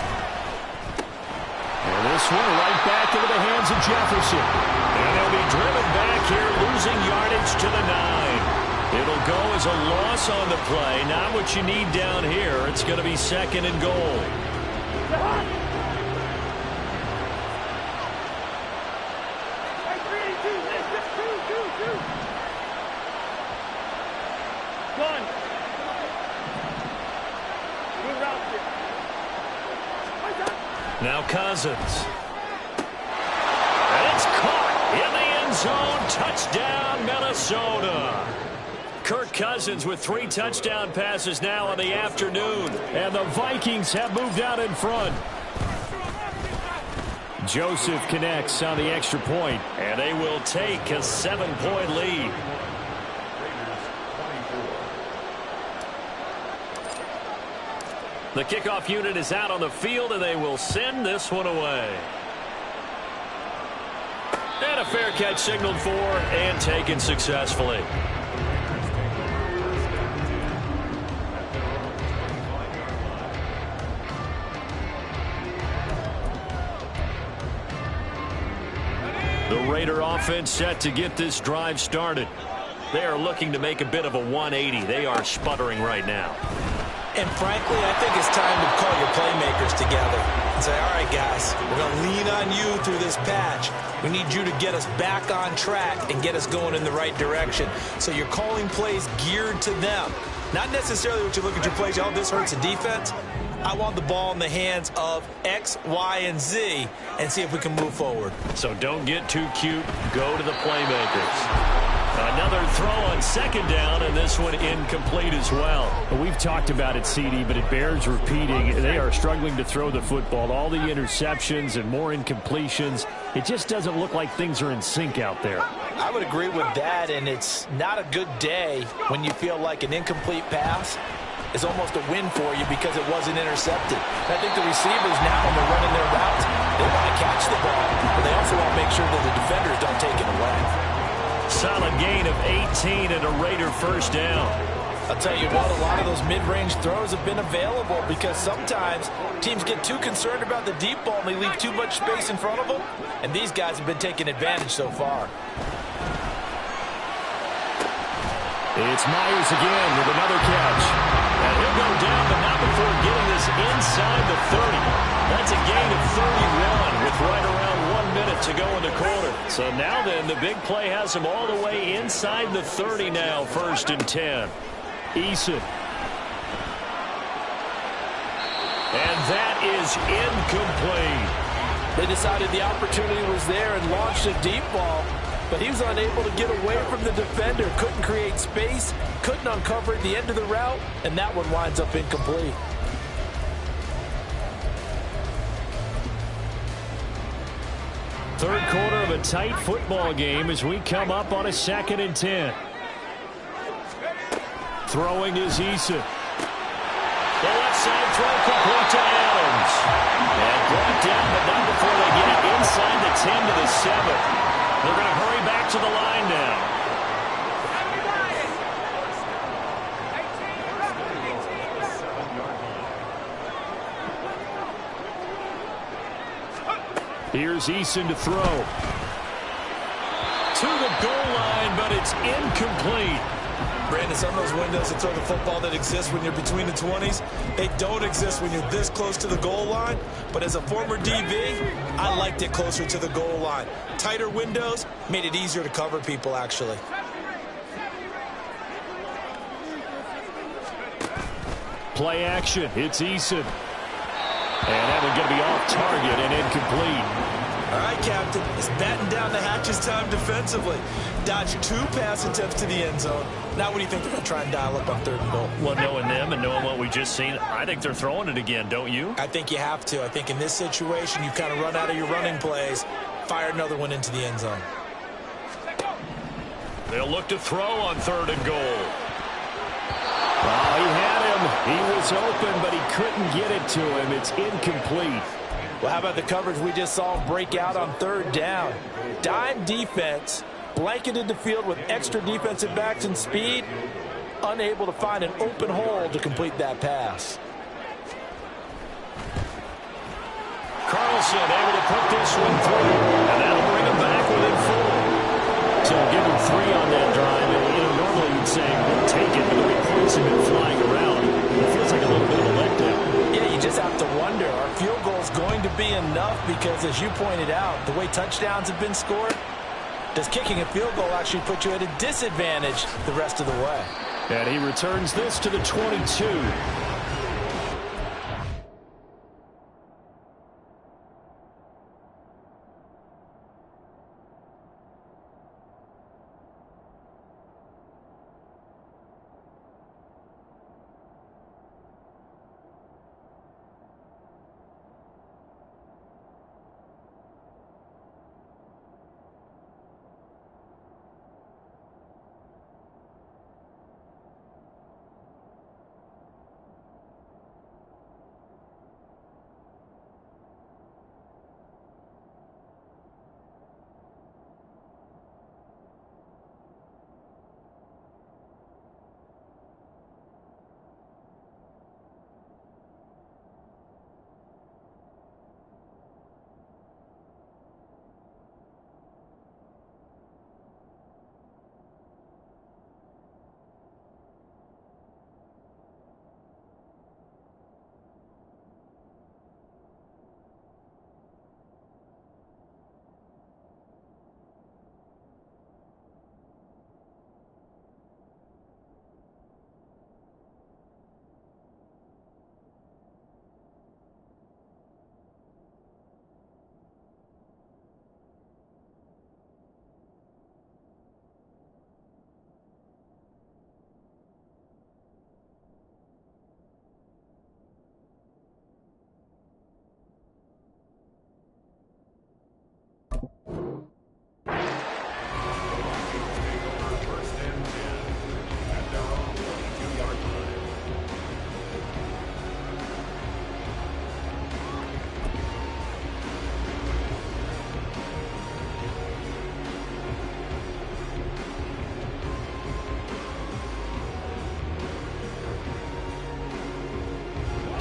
And this one right back into the hands of Jefferson. And they'll be driven back here, losing yardage to the 9. It'll go as a loss on the play. Not what you need down here. It's going to be 2nd and goal. Now Cousins. And it's caught in the end zone. Touchdown, Minnesota. Kirk Cousins with 3 touchdown passes now in the afternoon. And the Vikings have moved out in front. Joseph connects on the extra point. And they will take a 7-point lead. The kickoff unit is out on the field, and they will send this one away. And a fair catch signaled for and taken successfully. The Raider offense set to get this drive started. They are looking to make a bit of a 180. They are sputtering right now. And frankly, I think it's time to call your playmakers together and say, all right, guys, we're going to lean on you through this patch. We need you to get us back on track and get us going in the right direction. So you're calling plays geared to them. Not necessarily what you look at your plays, oh, this hurts the defense. I want the ball in the hands of X, Y, and Z and see if we can move forward. So don't get too cute. Go to the playmakers. Another throw on 2nd down, and this one incomplete as well. We've talked about it, CD, but it bears repeating. They are struggling to throw the football. All the interceptions and more incompletions. It just doesn't look like things are in sync out there. I would agree with that, and it's not a good day when you feel like an incomplete pass is almost a win for you because it wasn't intercepted. I think the receivers now, when they're running their routes, they want to catch the ball, but they also want to make sure that the defenders don't take it away. Solid gain of 18 and a Raider first down. I'll tell you what, a lot of those mid-range throws have been available because sometimes teams get too concerned about the deep ball and they leave too much space in front of them, and these guys have been taking advantage so far. It's Myers again with another catch. And he'll go down, but not before getting this inside the 30. That's a gain of 31 with right around 1 minute to go in the quarter. So now then, the big play has him all the way inside the 30 now, 1st and 10. Eason. And that is incomplete. They decided the opportunity was there and launched a deep ball, but he was unable to get away from the defender. Couldn't create space, couldn't uncover at the end of the route, and that one winds up incomplete. Third quarter of a tight football game as we come up on a 2nd and 10. Throwing is Eason. The left side throw complete to Adams. And brought down, but not before they get it inside the 10 to the 7. They're going to hurry back to the line now. Here's Eason to throw. To the goal line, but it's incomplete. Brandon, some of those windows to throw the football that exist when you're between the 20s, they don't exist when you're this close to the goal line. But as a former DB, I liked it closer to the goal line. Tighter windows made it easier to cover people, actually. Play action. It's Eason. And that one's going to be off target and incomplete. All right, Captain, it's batten down the hatches time defensively. Dodged 2 pass attempts to the end zone. Now what do you think they're going to try and dial up on 3rd and goal? Well, knowing them and knowing what we just seen, I think they're throwing it again, don't you? I think you have to. I think in this situation, you kind of run out of your running plays, fire another one into the end zone. They'll look to throw on 3rd and goal. Oh, he had him. He was open, but he couldn't get it to him. It's incomplete. Well, how about the coverage we just saw him break out on 3rd down? Dime defense, blanketed the field with extra defensive backs and speed, unable to find an open hole to complete that pass. Carlson able to put this one through, and that'll bring him back within 4. So give him 3 on that drive, and normally you'd say, we'll take it, but the way points have been flying around, it feels like a little bit of a letdown. Yeah, you just have to wonder, are field goals going to be enough? Because as you pointed out, the way touchdowns have been scored, does kicking a field goal actually put you at a disadvantage the rest of the way? And he returns this to the 22.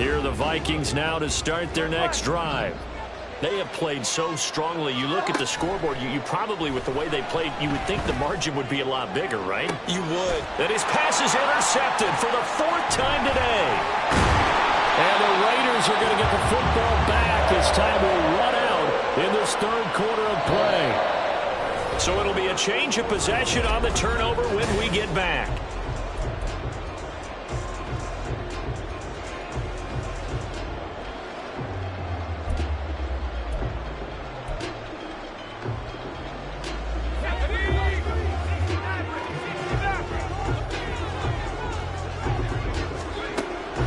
Here are the Vikings now to start their next drive. They have played so strongly. You look at the scoreboard, you probably, with the way they played, you would think the margin would be a lot bigger, right? You would. And his pass is intercepted for the 4th time today. And the Raiders are going to get the football back as time will run out in this 3rd quarter of play. So it'll be a change of possession on the turnover when we get back.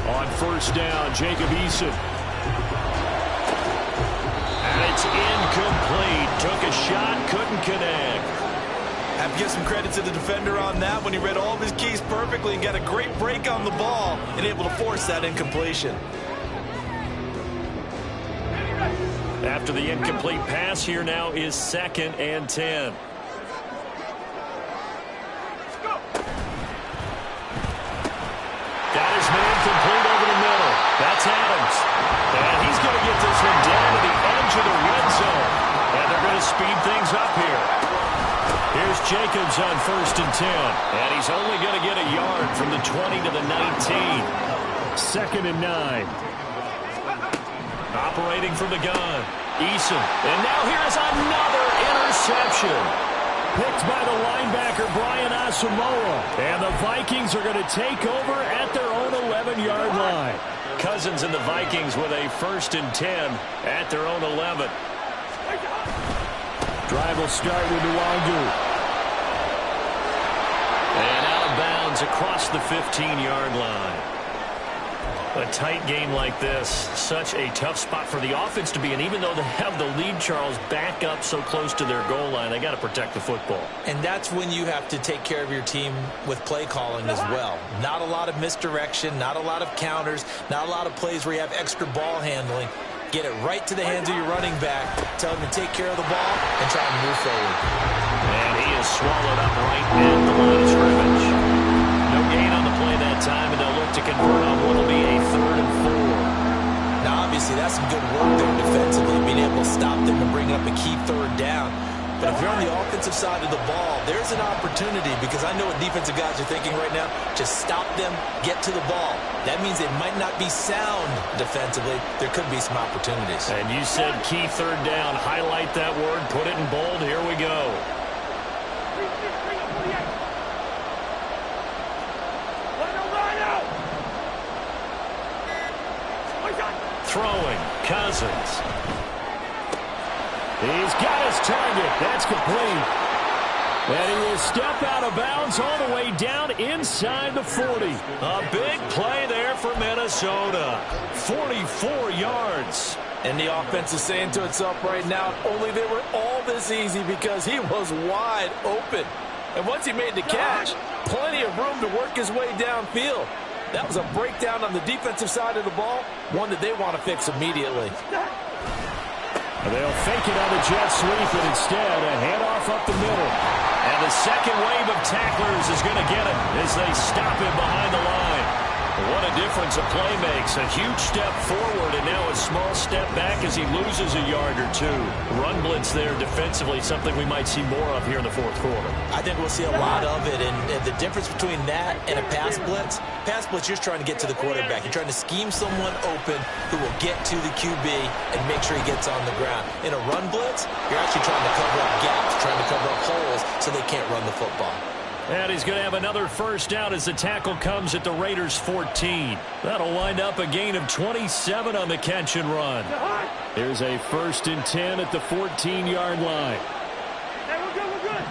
On 1st down, Jacob Eason. And it's incomplete. Took a shot, couldn't connect. Have to give some credit to the defender on that when he read all of his keys perfectly and got a great break on the ball and able to force that incompletion. After the incomplete pass, here now is 2nd and 10. Got his man complete over the middle. That's Adams. And he's going to get this one down to the edge of the red zone. And they're going to speed things up here. Here's Jacobs on 1st and 10. And he's only going to get a yard from the 20 to the 19. 2nd and 9. Operating from the gun. Eason. And now here's another interception. Picked by the linebacker, Brian Asamoah. And the Vikings are going to take over at their own 11-yard line. Cousins and the Vikings with a 1st and 10 at their own 11. Drive will start with Nwangu. And out of bounds across the 15-yard line. A tight game like this, such a tough spot for the offense to be in. Even though they have the lead, Charles, back up so close to their goal line, they got to protect the football. And that's when you have to take care of your team with play calling as well. Not a lot of misdirection, not a lot of counters, not a lot of plays where you have extra ball handling. Get it right to the hands of your running back, tell him to take care of the ball, and try and move forward. And he is swallowed up right at the line of scrimmage. No gain on the play that time, and they'll look to convert on what will be a 3rd and 4. Now, obviously, that's some good work there defensively, being able to stop them and bring up a key 3rd down. But if you're on the offensive side of the ball, there's an opportunity, because I know what defensive guys are thinking right now. Just stop them, get to the ball. That means it might not be sound defensively. There could be some opportunities. And you said key 3rd down. Highlight that word. Put it in bold. Here we go. Throwing, Cousins. He's got his target. That's complete. And he will step out of bounds all the way down inside the 40. A big play there for Minnesota. 44 yards. And the offense is saying to itself right now, only they were all this easy because he was wide open. And once he made the catch, plenty of room to work his way downfield. That was a breakdown on the defensive side of the ball, one that they want to fix immediately. They'll fake it on the jet sweep, and instead a handoff up the middle. And the second wave of tacklers is going to get him as they stop him behind the line. What a difference a play makes. A huge step forward and now a small step back as he loses a yard or two. Run blitz there defensively, something we might see more of here in the 4th quarter. I think we'll see a lot of it. And the difference between that and a pass blitz, you're trying to get to the quarterback. You're trying to scheme someone open who will get to the QB and make sure he gets on the ground. In a run blitz, you're actually trying to cover up gaps, trying to cover up holes so they can't run the football. And he's going to have another first down as the tackle comes at the Raiders' 14. That'll wind up a gain of 27 on the catch and run. Here's a 1st and 10 at the 14-yard line. Hey, we're good, we're good.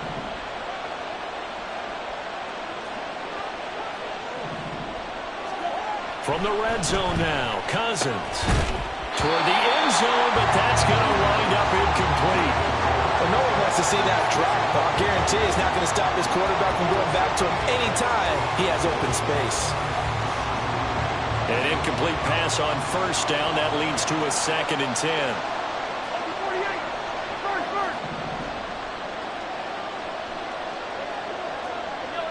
From the red zone now, Cousins toward the end zone, but that's going to wind up incomplete. Well, no one wants to see that drop, but I'll guarantee he's not going to stop his quarterback from going back to him anytime he has open space. An incomplete pass on first down. That leads to a 2nd and 10. 48. First.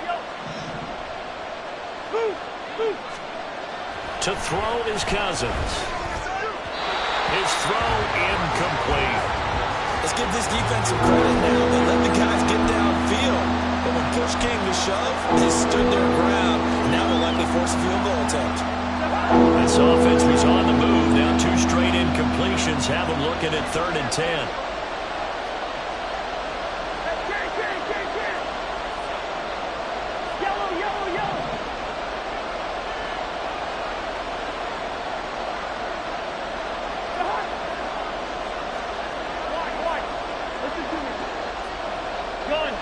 Yo. Move. To throw is Cousins. His throw incomplete. Let's give this defense some credit now. They let the guys get downfield. But when push came to shove, they stood their ground. Now they'll likely force a field goal attempt. This offense was on the move. Now 2 straight incompletions have them looking at 3rd and 10. Yellow. Wide. Listen to me. Gun.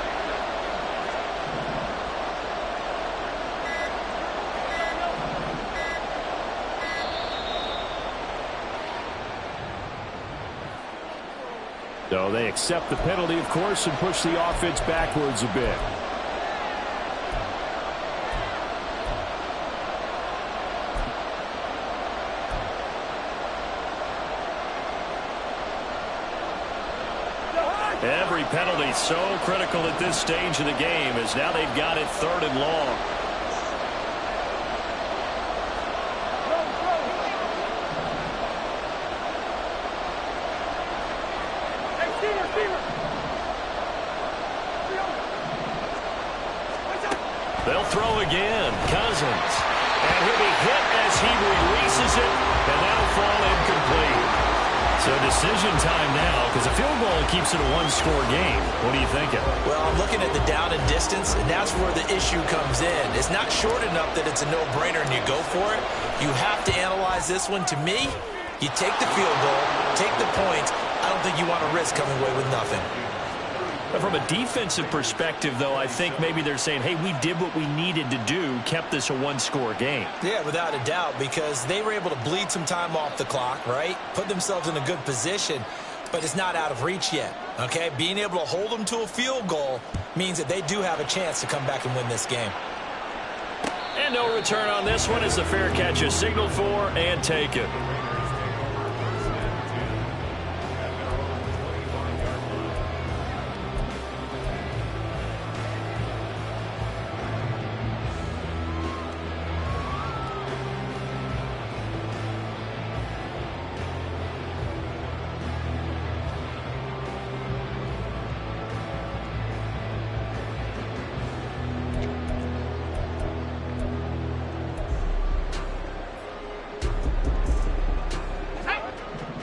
So they accept the penalty, of course, and push the offense backwards a bit. Every penalty so critical at this stage of the game as now they've got it 3rd and long. They'll throw again. Cousins. And he'll be hit as he releases it, and that'll fall incomplete. So decision time now, because a field goal keeps it a 1-score game. What are you thinking? Well, I'm looking at the down and distance, and that's where the issue comes in. It's not short enough that it's a no-brainer and you go for it. You have to analyze this one. To me, you take the field goal, take the points. I don't think you want to risk coming away with nothing. From a defensive perspective, though, I think maybe they're saying, hey, we did what we needed to do, kept this a one-score game. Yeah, without a doubt, because they were able to bleed some time off the clock, right? Put themselves in a good position, but it's not out of reach yet, okay? Being able to hold them to a field goal means that they do have a chance to come back and win this game. And no return on this one as the fair catch is signaled for and taken.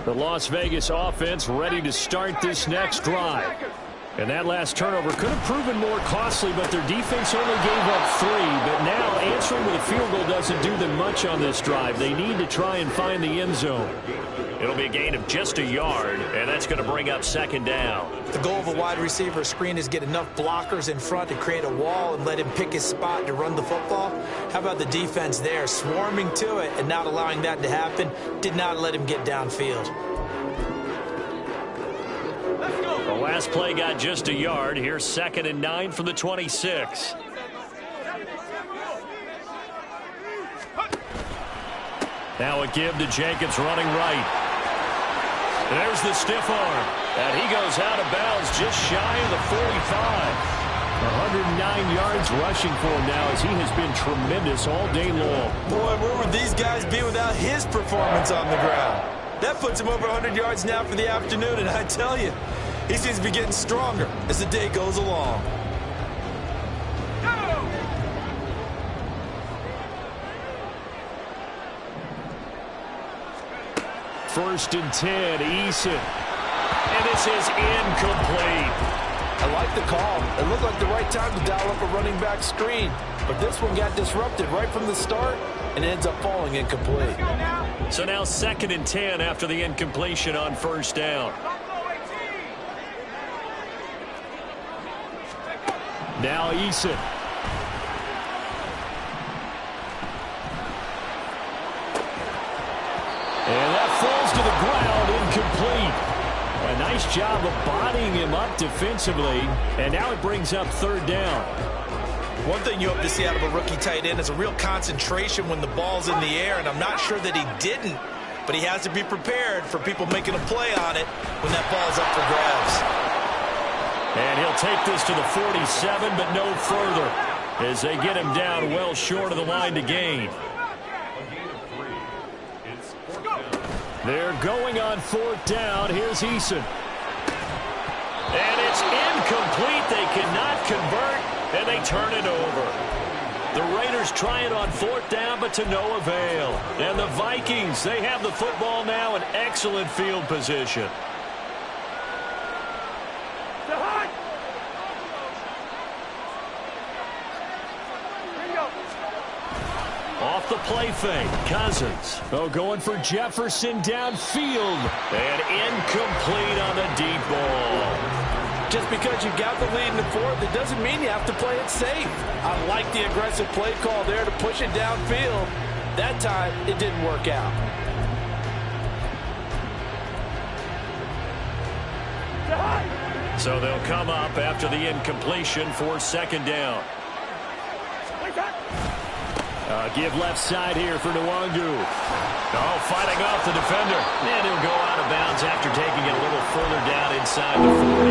The Las Vegas offense ready to start this next drive. And that last turnover could have proven more costly, but their defense only gave up 3. But now answering with a field goal doesn't do them much on this drive. They need to try and find the end zone. It'll be a gain of just a yard, and that's going to bring up second down. The goal of a wide receiver screen is get enough blockers in front to create a wall and let him pick his spot to run the football. How about the defense there, swarming to it and not allowing that to happen? Did not let him get downfield. The last play got just a yard. Here's 2nd and 9 from the 26. Now a give to Jacobs running right. There's the stiff arm. And he goes out of bounds just shy of the 45. 109 yards rushing for him now as he has been tremendous all day long. Boy, where would these guys be without his performance on the ground? That puts him over 100 yards now for the afternoon, and I tell you, he seems to be getting stronger as the day goes along. First and 10, Eason. And this is incomplete. I like the call. It looked like the right time to dial up a running back screen. But this one got disrupted right from the start and ends up falling incomplete. So now 2nd and 10 after the incompletion on first down. Now Eason. And that falls to the ground, incomplete. A nice job of bodying him up defensively. And now it brings up 3rd down. One thing you hope to see out of a rookie tight end is a real concentration when the ball's in the air, and I'm not sure that he didn't, but he has to be prepared for people making a play on it when that ball's up for grabs. And he'll take this to the 47, but no further as they get him down well short of the line to gain. They're going on 4th down. Here's Eason. And it's incomplete. They cannot convert, and they turn it over. The Raiders try it on 4th down, but to no avail. And the Vikings, they have the football now in excellent field position. Off the play fake, Cousins. Oh, going for Jefferson downfield. And incomplete on the deep ball. Just because you got the lead in the 4th, it doesn't mean you have to play it safe. I like the aggressive play call there to push it downfield. That time, it didn't work out. So they'll come up after the incompletion for 2nd down. Give left side here for Nwangu. Oh, fighting off the defender. And he'll go out of bounds after taking it a little further down inside the 40.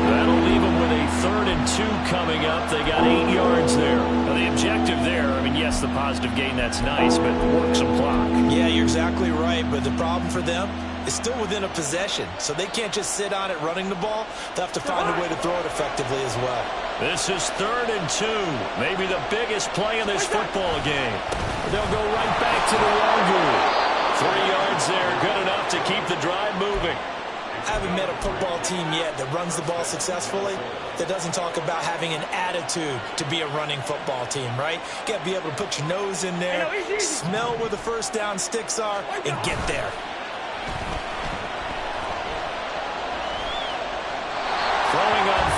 That'll leave him with a 3rd and 2 coming up. They got 8 yards there. Now, the objective there, I mean, yes, the positive gain, that's nice, but work some clock. Yeah, you're exactly right, but the problem for them is still within a possession, so they can't just sit on it running the ball. They'll have to find a way to throw it effectively as well. This is 3rd and 2, maybe the biggest play in this football game. They'll go right back to the Nwangu. 3 yards there, good enough to keep the drive moving. I haven't met a football team yet that runs the ball successfully that doesn't talk about having an attitude to be a running football team, right? You got to be able to put your nose in there, smell where the first down sticks are, and get there. Throwing on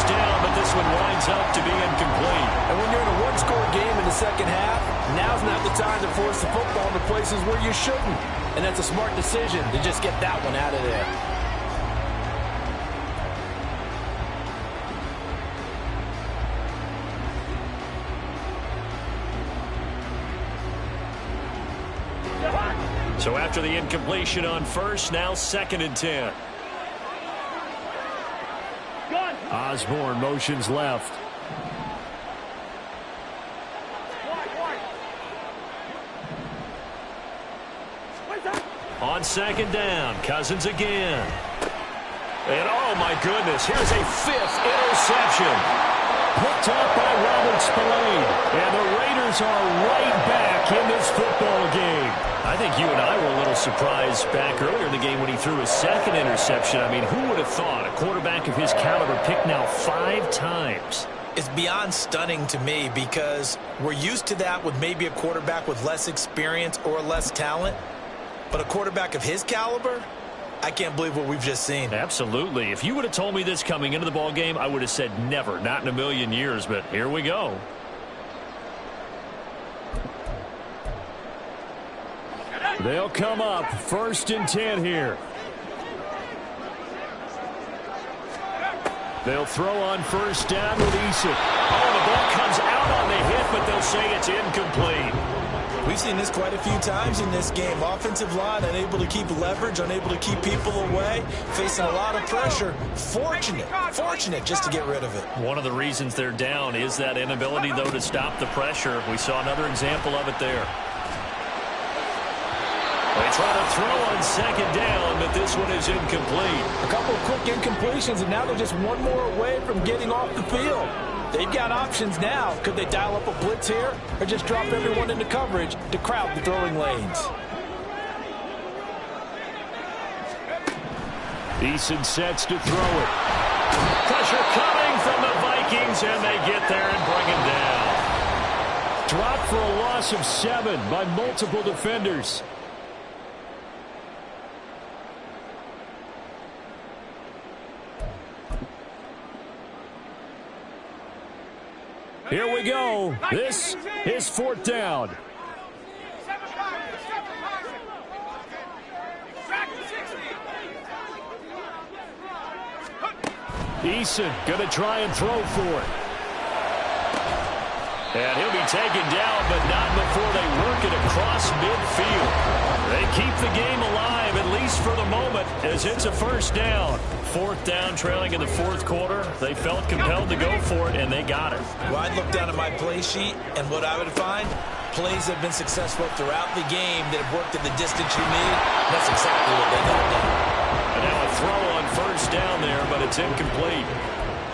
down, but this one winds up to be incomplete. And when you're in a one-score game in the second half, now's not the time to force the football into places where you shouldn't. And that's a smart decision to just get that one out of there. So after the incompletion on first, now 2nd and 10. Osborne motions left. On 2nd down, Cousins again. And oh my goodness, here's a 5th interception. Picked up by Robert Spillane. And the Raiders are right back in this football game. I think you and I were a little surprised back earlier in the game when he threw his 2nd interception. I mean, who would have thought a quarterback of his caliber picked now 5 times? It's beyond stunning to me because we're used to that with maybe a quarterback with less experience or less talent. But a quarterback of his caliber, I can't believe what we've just seen. Absolutely. If you would have told me this coming into the ball game, I would have said never, not in a million years. But here we go. They'll come up 1st and 10 here. They'll throw on 1st down with Eason. Oh, the ball comes out on the hit, but they'll say it's incomplete. We've seen this quite a few times in this game. Offensive line unable to keep leverage, unable to keep people away, facing a lot of pressure. Fortunate just to get rid of it. One of the reasons they're down is that inability, though, to stop the pressure. We saw another example of it there. They try to throw on 2nd down, but this one is incomplete. A couple of quick incompletions, and now they're just one more away from getting off the field. They've got options now. Could they dial up a blitz here or just drop everyone into coverage to crowd the throwing lanes? Eason sets to throw it. Pressure coming from the Vikings, and they get there and bring him down. Dropped for a loss of 7 by multiple defenders. Here we go. This is 4th down. Eason going to try and throw for it. And he'll be taken down, but not before they work it across midfield. They keep the game alive, at least for the moment, as it's a 1st down. 4th down, trailing in the 4th quarter. They felt compelled to go for it, and they got it. Well, I'd look down at my play sheet, and what I would find, plays have been successful throughout the game that have worked at the distance you need. That's exactly what they got done. And now a throw on 1st down there, but it's incomplete.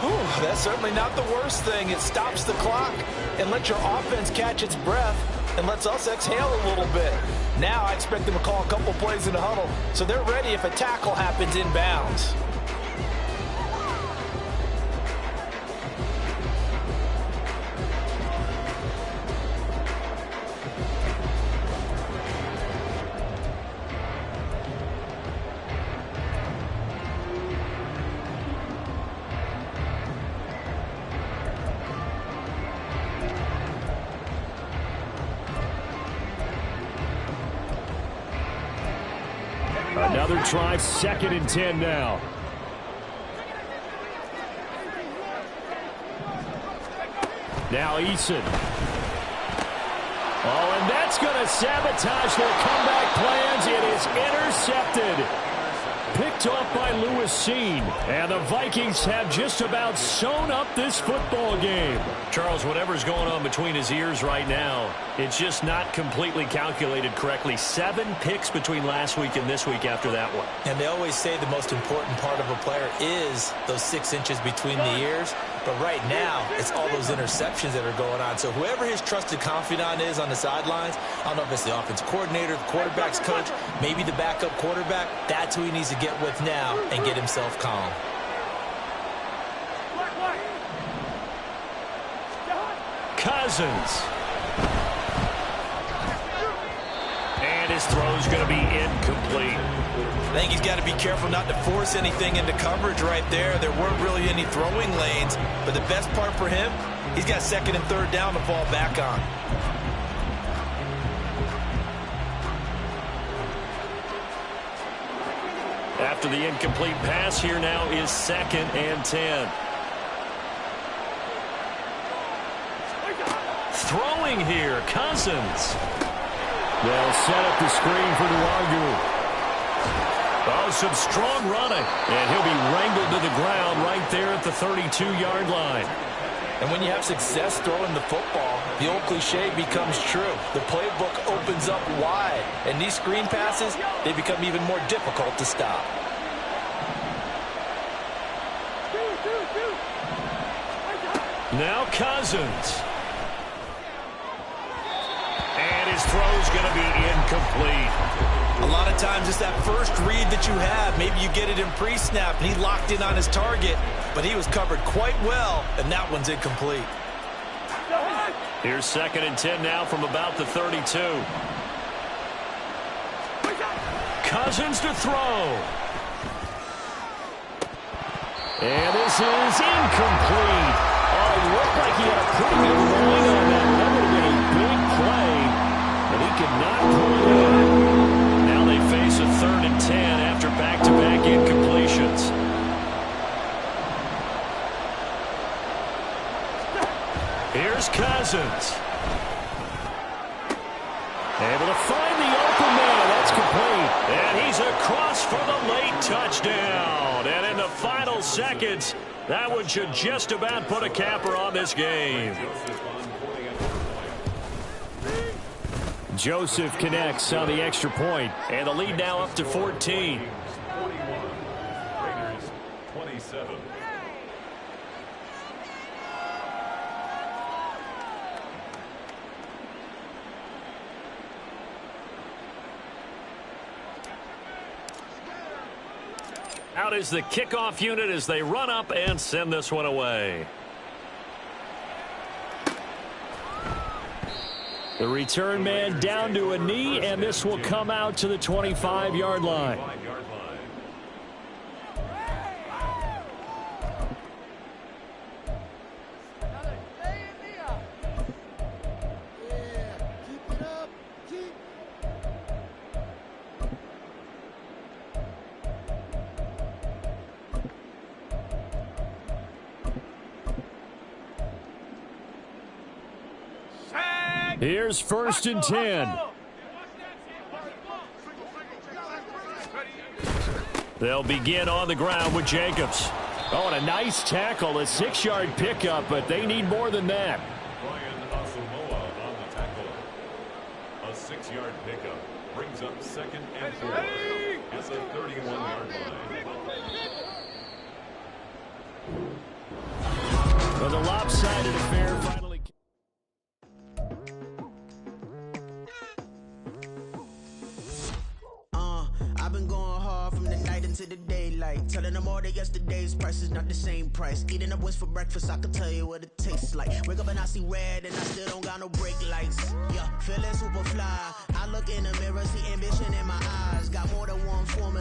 Whew, that's certainly not the worst thing. It stops the clock and lets your offense catch its breath and lets us exhale a little bit. Now I expect them to call a couple plays in the huddle so they're ready if a tackle happens inbounds. Another try, 2nd and 10 now. Now Eason. Oh, and that's going to sabotage their comeback plans. It is intercepted. Picked off by Lewis Seen. And the Vikings have just about sewn up this football game. Charles, whatever's going on between his ears right now, it's just not completely calculated correctly. 7 picks between last week and this week after that one. And they always say the most important part of a player is those 6 inches between the ears. But right now, it's all those interceptions that are going on. So whoever his trusted confidant is on the sidelines, I don't know if it's the offense coordinator, the quarterback's coach, maybe the backup quarterback, that's who he needs to get with now and get himself calm. Cousins. And his throw's going to be incomplete. I think he's got to be careful not to force anything into coverage right there. There weren't really any throwing lanes, but the best part for him, he's got second and third down to fall back on. After the incomplete pass, here now is 2nd and 10. Throwing here, Cousins. They'll set up the screen for Nuagu. Oh, some strong running. And he'll be wrangled to the ground right there at the 32-yard line. And when you have success throwing the football, the old cliche becomes true. The playbook opens up wide. And these screen passes, they become even more difficult to stop. Now Cousins. And his throw's going to be incomplete. A lot of times it's that first read that you have. Maybe you get it in pre-snap and he locked in on his target, but he was covered quite well, and that one's incomplete. Here's 2nd and 10 now from about the 32. Cousins to throw. And this is incomplete. Oh, it looked like he had a pretty good line on that. That would have been a big play, but he could not pull it in. Now they face a 3rd and 10 after back-to-back incompletions. Here's Cousins. Able to find the open man. That's complete. And he's across for the late touchdown. And in the final seconds, that one should just about put a capper on this game. Joseph connects on the extra point, and the lead now up to 14. 41. Raiders 27. Out is the kickoff unit as they run up and send this one away. The return man down to a knee, and this will come out to the 25-yard line. Here's 1st and 10. They'll begin on the ground with Jacobs. Oh, and a nice tackle, a 6-yard pickup, but they need more than that. Brian Asamoah on the tackle. A 6-yard pickup brings up 2nd and 4 at the 31-yard line. Well, the lopsided affair finally. I've been going hard from the night into the daylight, telling them all that yesterday's price is not the same price. Eating up what's for breakfast, I can tell you what it tastes like. Wake up and I see red and I still don't got no brake lights. Yeah, feeling super fly. I look in the mirror, see ambition in my eyes. Got more than one formula.